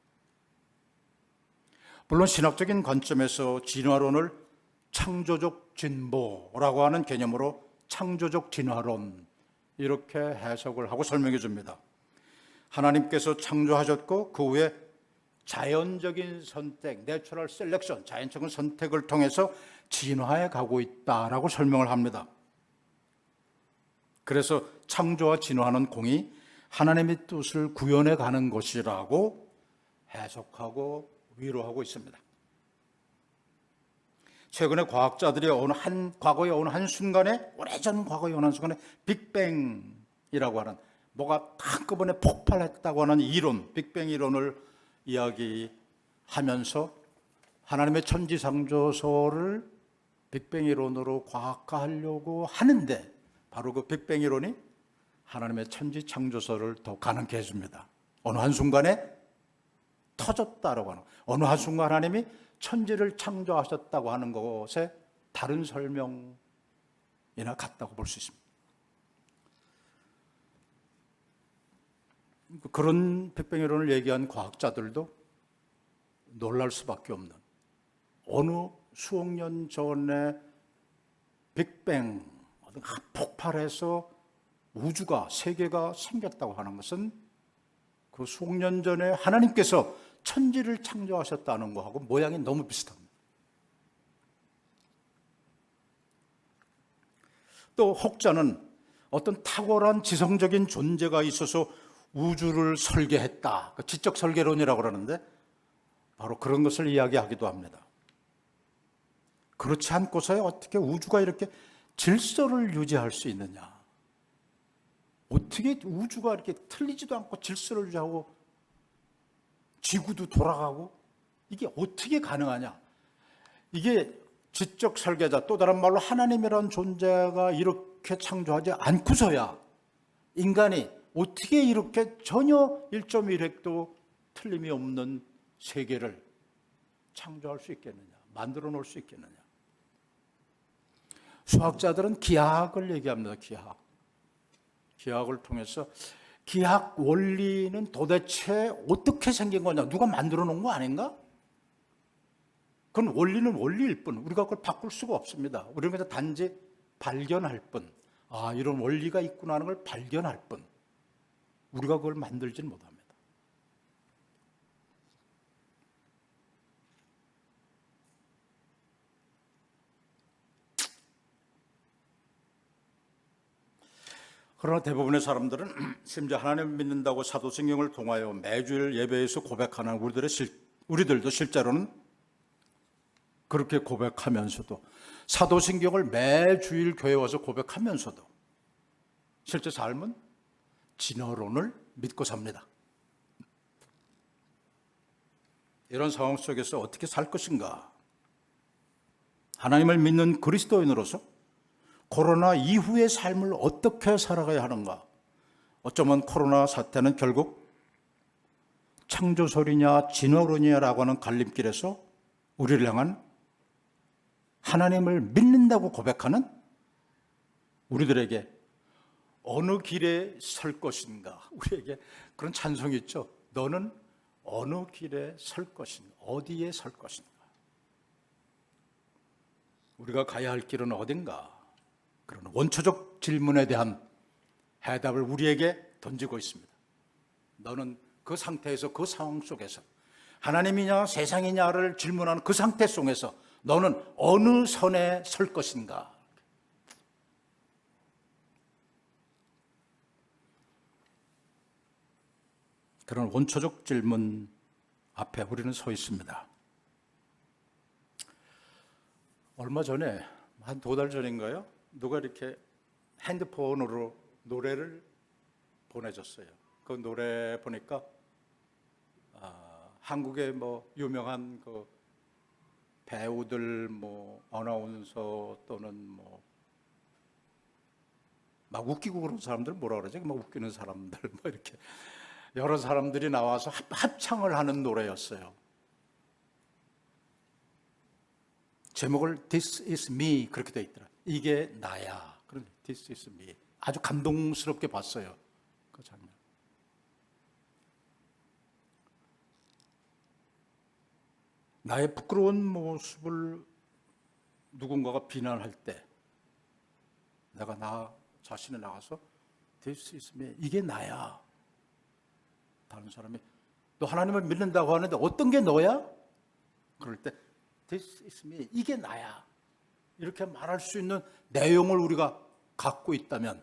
물론 신학적인 관점에서 진화론을 창조적 진보라고 하는 개념으로 창조적 진화론 이렇게 해석을 하고 설명해 줍니다. 하나님께서 창조하셨고 그 후에 자연적인 선택, 내추럴 셀렉션, 자연적인 선택을 통해서 진화해 가고 있다라고 설명을 합니다. 그래서 창조와 진화하는 공이 하나님의 뜻을 구현해 가는 것이라고 해석하고 위로하고 있습니다. 최근에 과학자들이 과거의 어느 한순간에, 오래전 과거의 어느 한순간에 빅뱅이라고 하는, 뭐가 한꺼번에 폭발했다고 하는 이론, 빅뱅 이론을 이야기하면서 하나님의 천지창조소를 빅뱅 이론으로 과학화하려고 하는데, 바로 그 빅뱅 이론이 하나님의 천지창조소를 더 가능케 해줍니다. 어느 한순간에 터졌다라고 하는, 어느 한순간 하나님이 천지를 창조하셨다고 하는 것에 다른 설명이나 같다고 볼 수 있습니다. 그런 빅뱅 이론을 얘기한 과학자들도 놀랄 수밖에 없는, 어느 수억 년 전에 빅뱅, 폭발해서 우주가, 세계가 생겼다고 하는 것은 그 수억 년 전에 하나님께서 천지를 창조하셨다는 것하고 모양이 너무 비슷합니다. 또 혹자는 어떤 탁월한 지성적인 존재가 있어서 우주를 설계했다, 지적 설계론이라고 그러는데 바로 그런 것을 이야기하기도 합니다. 그렇지 않고서야 어떻게 우주가 이렇게 질서를 유지할 수 있느냐, 어떻게 우주가 이렇게 틀리지도 않고 질서를 유지하고 지구도 돌아가고, 이게 어떻게 가능하냐. 이게 지적 설계자, 또 다른 말로 하나님이라는 존재가 이렇게 창조하지 않고서야 인간이 어떻게 이렇게 전혀 1.1획도 틀림이 없는 세계를 창조할 수 있겠느냐, 만들어 놓을 수 있겠느냐. 수학자들은 기하학을 얘기합니다. 기하학을 통해서 기하학 원리는 도대체 어떻게 생긴 거냐, 누가 만들어 놓은 거 아닌가? 그건 원리는 원리일 뿐, 우리가 그걸 바꿀 수가 없습니다. 우리는 그냥 단지 발견할 뿐, 아, 이런 원리가 있구나 하는 걸 발견할 뿐, 우리가 그걸 만들지는 못합니다. 그러나 대부분의 사람들은 심지어 하나님을 믿는다고 사도신경을 통하여 매주일 예배에서 고백하는 우리들도 실제로는 그렇게 고백하면서도, 사도신경을 매주일 교회 와서 고백하면서도 실제 삶은 진화론을 믿고 삽니다. 이런 상황 속에서 어떻게 살 것인가? 하나님을 믿는 그리스도인으로서 코로나 이후의 삶을 어떻게 살아가야 하는가? 어쩌면 코로나 사태는 결국 창조설이냐 진화론이냐라고 하는 갈림길에서 우리를 향한 하나님을 믿는다고 고백하는 우리들에게 어느 길에 설 것인가? 우리에게 그런 찬송이 있죠. 너는 어느 길에 설 것인가? 어디에 설 것인가? 우리가 가야 할 길은 어딘가? 그런 원초적 질문에 대한 해답을 우리에게 던지고 있습니다. 너는 그 상태에서, 그 상황 속에서, 하나님이냐 세상이냐를 질문하는 그 상태 속에서 너는 어느 선에 설 것인가? 그런 원초적 질문 앞에 우리는 서 있습니다. 얼마 전에, 한 2달 전인가요? 누가 이렇게 핸드폰으로 노래를 보내줬어요. 그 노래 보니까 한국의 뭐 유명한 그 배우들, 뭐 아나운서 또는 뭐 막 웃기고 그런 사람들 뭐라 그러지? 막 웃기는 사람들 뭐 이렇게 여러 사람들이 나와서 합창을 하는 노래였어요. 제목을 This is me 그렇게 돼 있더라. 이게 나야. 그런 This is me. 아주 감동스럽게 봤어요. 그 장면. 나의 부끄러운 모습을 누군가가 비난할 때 내가 나 자신을 나가서 This is me. 이게 나야. 다른 사람이 너 하나님을 믿는다고 하는데 어떤 게 너야? 그럴 때 This is me. 이게 나야. 이렇게 말할 수 있는 내용을 우리가 갖고 있다면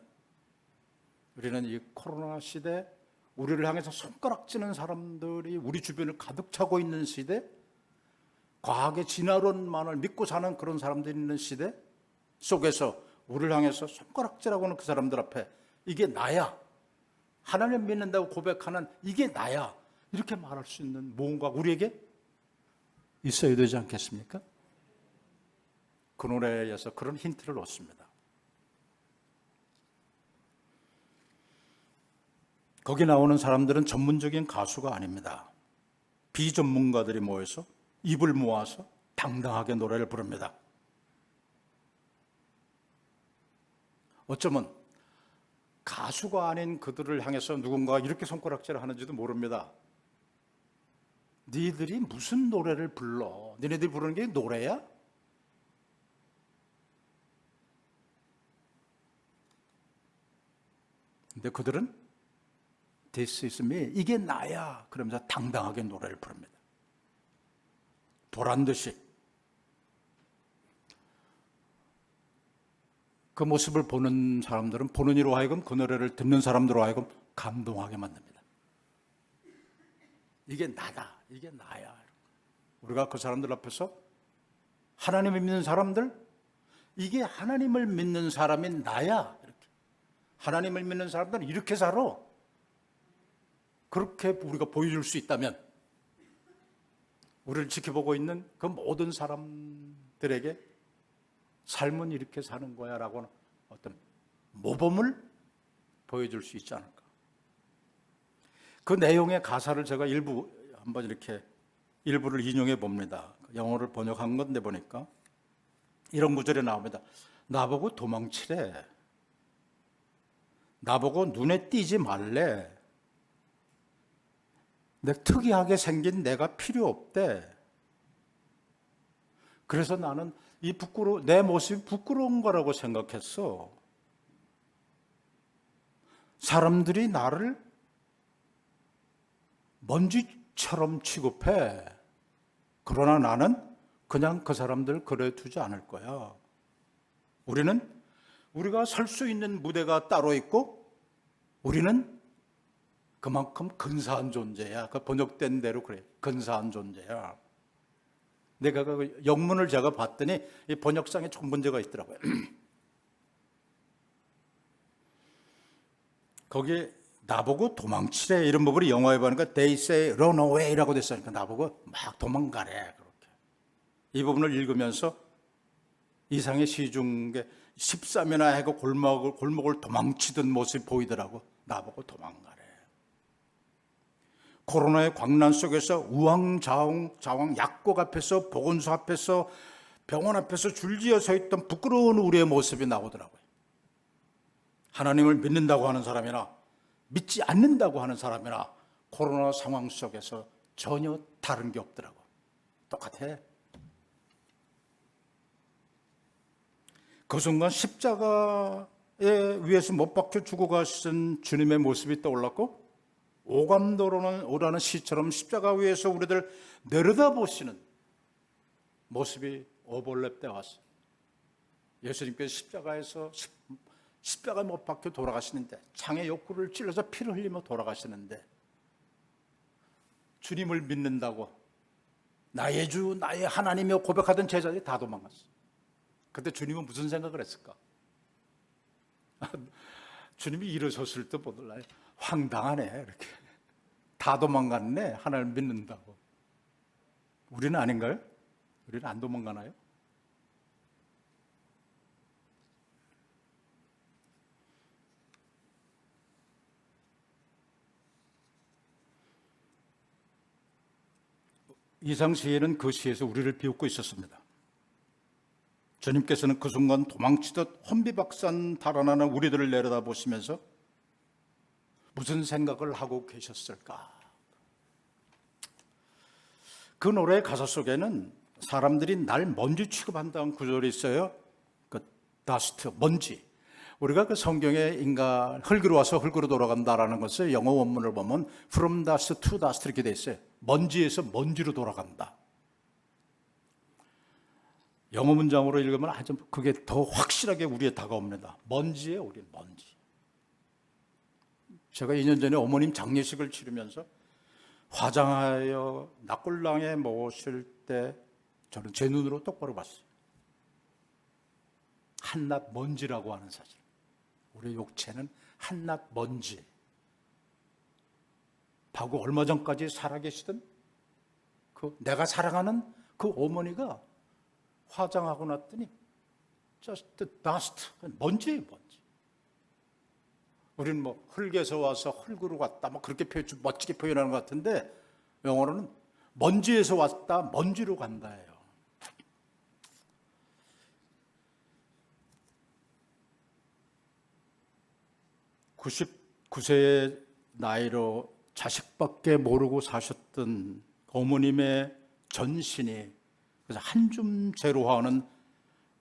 우리는 이 코로나 시대, 우리를 향해서 손가락질하는 사람들이 우리 주변을 가득 차고 있는 시대, 과학의 진화론만을 믿고 사는 그런 사람들이 있는 시대 속에서 우리를 향해서 손가락질하고 있는 그 사람들 앞에 이게 나야, 하나님 믿는다고 고백하는 이게 나야, 이렇게 말할 수 있는 무언가 우리에게 있어야 되지 않겠습니까? 그 노래에서 그런 힌트를 얻습니다. 거기 나오는 사람들은 전문적인 가수가 아닙니다. 비전문가들이 모여서 입을 모아서 당당하게 노래를 부릅니다. 어쩌면 가수가 아닌 그들을 향해서 누군가가 이렇게 손가락질을 하는지도 모릅니다. 니들이 무슨 노래를 불러? 니네들이 부르는 게 노래야? 근데 그들은 This is me. 이게 나야. 그러면서 당당하게 노래를 부릅니다. 보란듯이. 그 모습을 보는 사람들은, 보는 이로 하여금 그 노래를 듣는 사람들로 하여금 감동하게 만듭니다. 이게 나다. 이게 나야. 우리가 그 사람들 앞에서 하나님을 믿는 사람들, 이게 하나님을 믿는 사람인 나야. 이렇게. 하나님을 믿는 사람들은 이렇게 살아. 그렇게 우리가 보여줄 수 있다면 우리를 지켜보고 있는 그 모든 사람들에게 삶은 이렇게 사는 거야 라고 어떤 모범을 보여줄 수 있지 않을까. 그 내용의 가사를 제가 한번 이렇게 일부를 인용해 봅니다. 영어를 번역한 건데 보니까 이런 구절이 나옵니다. 나보고 도망치래. 나보고 눈에 띄지 말래. 특이하게 생긴 내가 필요 없대. 그래서 나는 내 모습이 부끄러운 거라고 생각했어. 사람들이 나를 먼지처럼 취급해. 그러나 나는 그냥 그 사람들 그래 두지 않을 거야. 우리가 설 수 있는 무대가 따로 있고 우리는 그만큼 근사한 존재야. 그 번역된 대로 그래. 근사한 존재야. 내가 그 영문을 제가 봤더니 이 번역상에 좀 문제가 있더라고요. 거기에 나보고 도망치래 이런 부분이 영어에 보니까 they say run away라고 됐으니까 나보고 막 도망가래 그렇게. 이 부분을 읽으면서 이상의 시중에 13이나 해고 골목을 도망치던 모습이 보이더라고. 나보고 도망가래. 코로나의 광란 속에서 우왕좌왕 약국 앞에서 보건소 앞에서 병원 앞에서 줄지어 서 있던 부끄러운 우리의 모습이 나오더라고요. 하나님을 믿는다고 하는 사람이나 믿지 않는다고 하는 사람이나 코로나 상황 속에서 전혀 다른 게 없더라고. 똑같아. 그 순간 십자가에 위에서 못 박혀 죽어가신 주님의 모습이 떠올랐고 오감도로는 오라는 시처럼 십자가 위에서 우리들 내려다보시는 모습이 오버랩 때 왔어요. 예수님께서 십자가에 못 박혀 돌아가시는데 창의 욕구를 찔러서 피를 흘리며 돌아가시는데 주님을 믿는다고 나의 주 나의 하나님이여 고백하던 제자들이 다 도망갔어요. 그때 주님은 무슨 생각을 했을까? 주님이 일어섰을 때 보더라고요. 황당하네 이렇게. 다 도망갔네 하나님을 믿는다고. 우리는 아닌가요? 우리는 안 도망가나요? 이상시에는 그 시에서 우리를 비웃고 있었습니다. 주님께서는 그 순간 도망치듯 혼비박산 달아나는 우리들을 내려다보시면서 무슨 생각을 하고 계셨을까? 그 노래의 가사 속에는 사람들이 날 먼지 취급한다는 구절이 있어요. 그 dust, 먼지. 우리가 그 성경에 인간 흙으로 와서 흙으로 돌아간다라는 것을 영어 원문을 보면 from dust to dust 이렇게 돼 있어요. 먼지에서 먼지로 돌아간다. 영어 문장으로 읽으면 아주 그게 더 확실하게 우리에 다가옵니다. 먼지에 우리 먼지. 제가 2년 전에 어머님 장례식을 치르면서 화장하여 낙골당에 모실 때 저는 제 눈으로 똑바로 봤어요. 한낱 먼지라고 하는 사실. 우리 육체는 한낱 먼지. 바고 얼마 전까지 살아계시던 그 내가 사랑하는 그 어머니가 화장하고 났더니 just dust, 먼지예요, 먼지. 우리는 뭐 흙에서 와서 흙으로 왔다, 뭐 그렇게 멋지게 표현하는 것 같은데 영어로는 먼지에서 왔다, 먼지로 간다예요. (99세의) 나이로 자식밖에 모르고 사셨던 어머님의 전신이 그래서 한 줌 재로하는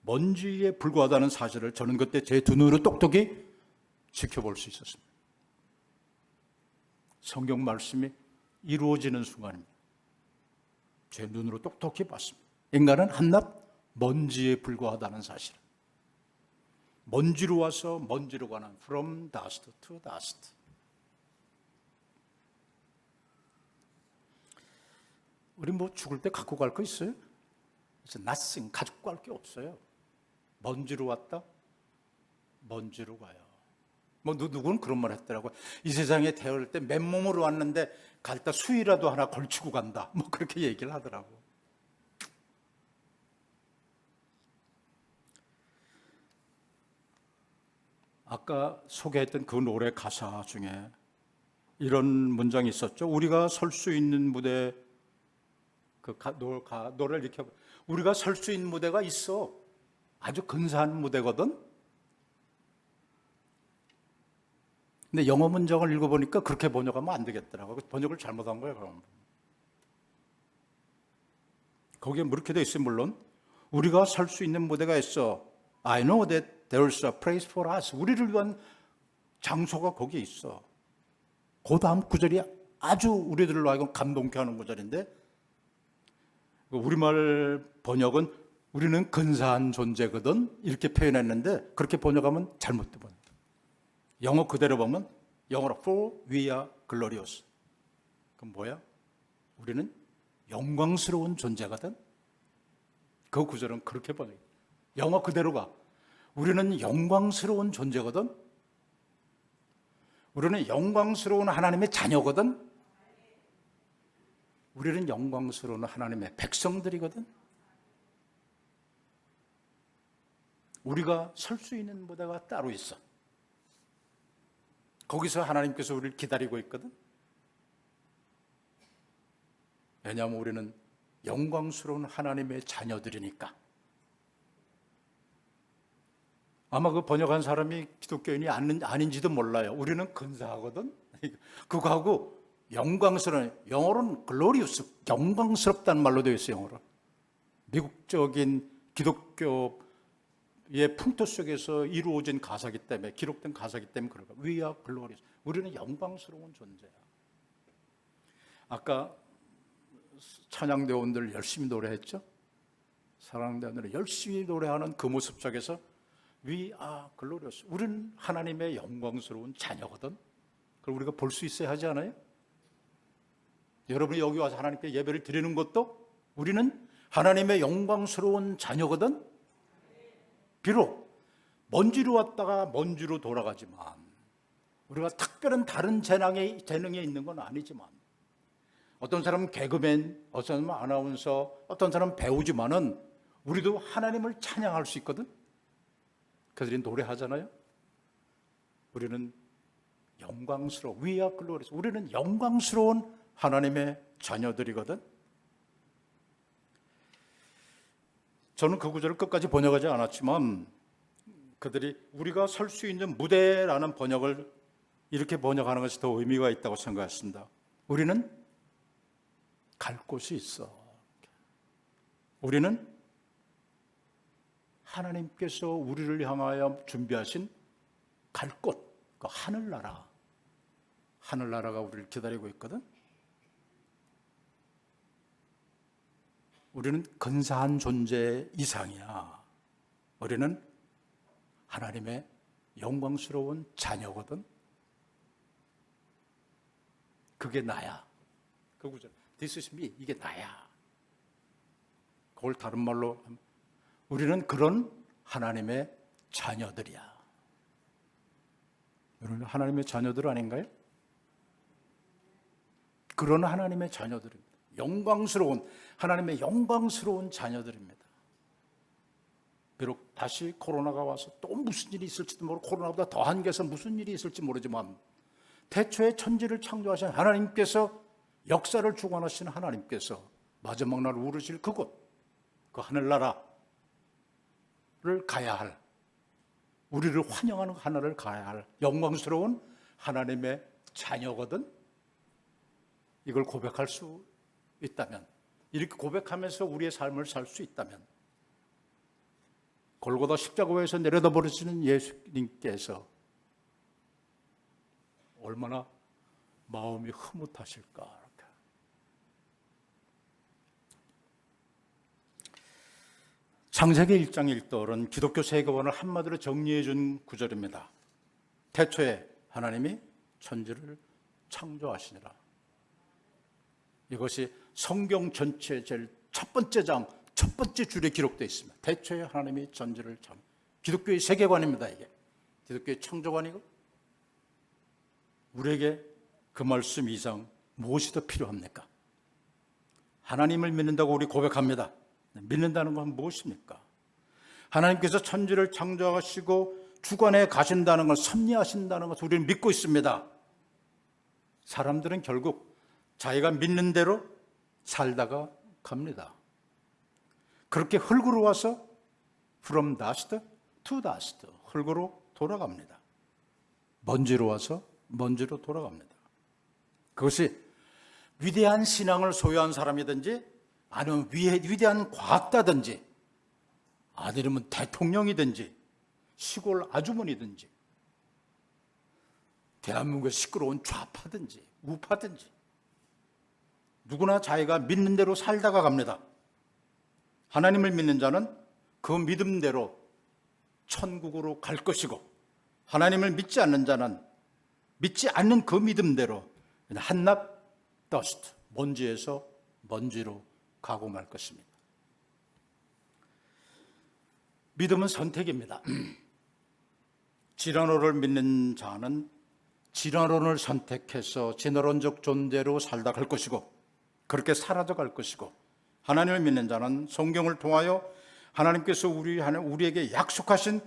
먼지에 불과하다는 사실을 저는 그때 제 두 눈으로 똑똑히 지켜볼 수 있었습니다. 성경 말씀이 이루어지는 순간입니다. 제 눈으로 똑똑히 봤습니다. 인간은 한낱 먼지에 불과하다는 사실. 먼지로 와서 먼지로 가는 from dust to dust. 우리 뭐 죽을 때 갖고 갈 거 있어요? 그래서 nothing, 가지고 갈 게 없어요. 먼지로 왔다, 먼지로 가요. 뭐 누구는 그런 말 했더라고. 이 세상에 태어날 때 맨몸으로 왔는데 갈 때 수의라도 하나 걸치고 간다. 뭐 그렇게 얘기를 하더라고. 아까 소개했던 그 노래 가사 중에 이런 문장이 있었죠. 우리가 설 수 있는 무대, 노래를 이렇게, 우리가 설 수 있는 무대가 있어. 아주 근사한 무대거든. 근데 영어 문장을 읽어보니까 그렇게 번역하면 안 되겠더라고. 번역을 잘못한 거예요, 그럼. 거기에 이렇게 돼 있어요, 물론. 우리가 설 수 있는 무대가 있어. I know that there's a place for us. 우리를 위한 장소가 거기에 있어. 그 다음 구절이 아주 우리들로 하여금 감동케 하는 구절인데, 우리말 번역은 우리는 근사한 존재거든 이렇게 표현했는데 그렇게 번역하면 잘못돼 번역. 영어 그대로 보면 영어로 for we are glorious. 그럼 뭐야? 우리는 영광스러운 존재거든. 그 구절은 그렇게 번역해. 영어 그대로가 우리는 영광스러운 존재거든. 우리는 영광스러운 하나님의 자녀거든. 우리는 영광스러운 하나님의 백성들이거든. 우리가 설 수 있는 무대가 따로 있어. 거기서 하나님께서 우리를 기다리고 있거든. 왜냐하면 우리는 영광스러운 하나님의 자녀들이니까. 아마 그 번역한 사람이 기독교인이 아닌지도 몰라요. 우리는 근사하거든. 그거하고 영광스러운, 영어로는 글로리우스, 영광스럽다는 말로 되어 있어요. 영어로. 미국적인 기독교의 풍토 속에서 이루어진 가사기 때문에, 기록된 가사기 때문에 그런 거예요. We are glorious. 우리는 영광스러운 존재야. 아까 찬양대원들 열심히 노래했죠? 사랑대원들이 열심히 노래하는 그 모습 속에서 We are glorious. 우리는 하나님의 영광스러운 자녀거든. 그걸 우리가 볼 수 있어야 하지 않아요? 여러분이 여기 와서 하나님께 예배를 드리는 것도 우리는 하나님의 영광스러운 자녀거든. 비록 먼지로 왔다가 먼지로 돌아가지만 우리가 특별한 다른 재능에 있는 건 아니지만 어떤 사람은 개그맨, 어떤 사람은 아나운서, 어떤 사람은 배우지만은 우리도 하나님을 찬양할 수 있거든. 그들이 노래하잖아요. 우리는 영광스러워. We are glorious. 우리는 영광스러운 하나님의 자녀들이거든. 저는 그 구절을 끝까지 번역하지 않았지만 그들이 우리가 설 수 있는 무대라는 번역을 이렇게 번역하는 것이 더 의미가 있다고 생각했습니다. 우리는 갈 곳이 있어. 우리는 하나님께서 우리를 향하여 준비하신 갈 곳, 그 하늘나라. 하늘나라가 우리를 기다리고 있거든. 우리는 근사한 존재 이상이야. 우리는 하나님의 영광스러운 자녀거든. 그게 나야. 그 구절. This is me. 이게 나야. 그걸 다른 말로 하면 우리는 그런 하나님의 자녀들이야. 여러분 하나님의 자녀들 아닌가요? 그런 하나님의 자녀들입니다. 영광스러운 하나님의 영광스러운 자녀들입니다. 비록 다시 코로나가 와서 또 무슨 일이 있을지도 모르고 코로나보다 더한 게서 무슨 일이 있을지 모르지만 태초에 천지를 창조하신 하나님께서 역사를 주관하신 하나님께서 마지막 날 우르실 그곳, 그 하늘나라를 가야 할, 우리를 환영하는 하나를 가야 할 영광스러운 하나님의 자녀거든. 이걸 고백할 수 있다면, 이렇게 고백하면서 우리의 삶을 살 수 있다면, 골고다 십자가에서 내려다 버리시는 예수님께서 얼마나 마음이 흐뭇하실까. 창세기 1장 1절은 기독교 세계관을 한마디로 정리해 준 구절입니다. 태초에 하나님이 천지를 창조하시니라. 이것이 성경 전체의 제일 첫 번째 장, 첫 번째 줄에 기록되어 있습니다. 태초에 하나님이 천지를 창조. 기독교의 세계관입니다. 이게 기독교의 창조관이고 우리에게 그 말씀 이상 무엇이 더 필요합니까? 하나님을 믿는다고 우리 고백합니다. 믿는다는 건 무엇입니까? 하나님께서 천지를 창조하시고 주관해 가신다는 걸, 섭리하신다는 것을 우리는 믿고 있습니다. 사람들은 결국 자기가 믿는 대로 살다가 갑니다. 그렇게 흙으로 와서 from dust to dust, 흙으로 돌아갑니다. 먼지로 와서 먼지로 돌아갑니다. 그것이 위대한 신앙을 소유한 사람이든지 아니면 위대한 과학자든지 아니면 대통령이든지 시골 아주머니든지 대한민국의 시끄러운 좌파든지 우파든지 누구나 자기가 믿는 대로 살다가 갑니다. 하나님을 믿는 자는 그 믿음대로 천국으로 갈 것이고, 하나님을 믿지 않는 자는 믿지 않는 그 믿음대로 한낱 더스트, 먼지에서 먼지로 가고 말 것입니다. 믿음은 선택입니다. 진화론을 믿는 자는 진화론을 선택해서 진화론적 존재로 살다 갈 것이고, 그렇게 사라져 갈 것이고, 하나님을 믿는 자는 성경을 통하여 하나님께서 우리에게 약속하신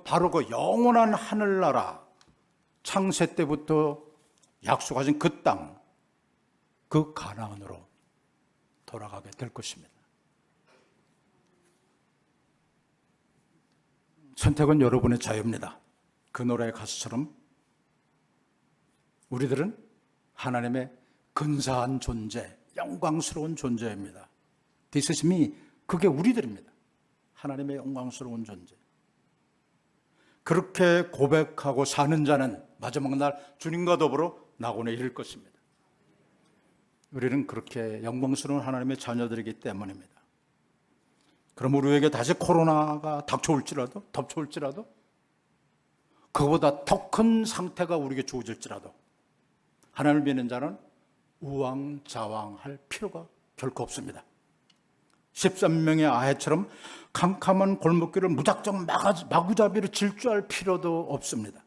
바로 그 영원한 하늘나라, 창세 때부터 약속하신 그 땅, 그 가나안으로 돌아가게 될 것입니다. 선택은 여러분의 자유입니다. 그 노래의 가수처럼 우리들은 하나님의 근사한 존재, 영광스러운 존재입니다. This is me. 그게 우리들입니다. 하나님의 영광스러운 존재. 그렇게 고백하고 사는 자는 마지막 날 주님과 더불어 낙원에 이를 것입니다. 우리는 그렇게 영광스러운 하나님의 자녀들이기 때문입니다. 그럼 우리에게 다시 코로나가 덮쳐올지라도 그보다 더 큰 상태가 우리에게 주어질지라도 하나님을 믿는 자는 우왕좌왕할 필요가 결코 없습니다. 13명의 아해처럼 캄캄한 골목길을 무작정 마구잡이로 질주할 필요도 없습니다.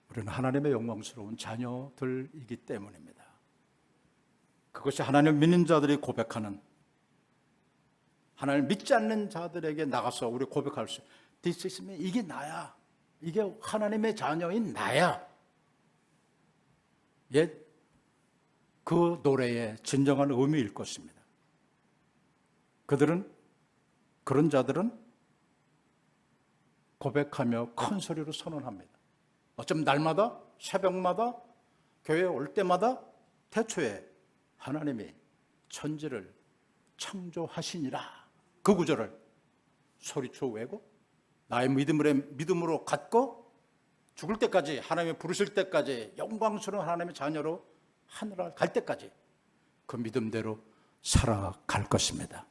우리는 하나님의 영광스러운 자녀들이기 때문입니다. 그것이 하나님을 믿는 자들이 고백하는, 하나님을 믿지 않는 자들에게 나가서 우리 고백할 수, This is me. 이게 나야. 이게 하나님의 자녀인 나야. 그 노래의 진정한 의미일 것입니다. 그런 자들은 고백하며 큰 소리로 선언합니다. 어쩜 날마다, 새벽마다, 교회에 올 때마다 태초에 하나님이 천지를 창조하시니라, 그 구절을 소리쳐 외고 나의 믿음으로 갖고 죽을 때까지, 하나님이 부르실 때까지, 영광스러운 하나님의 자녀로 하늘을 갈 때까지 그 믿음대로 살아갈 것입니다.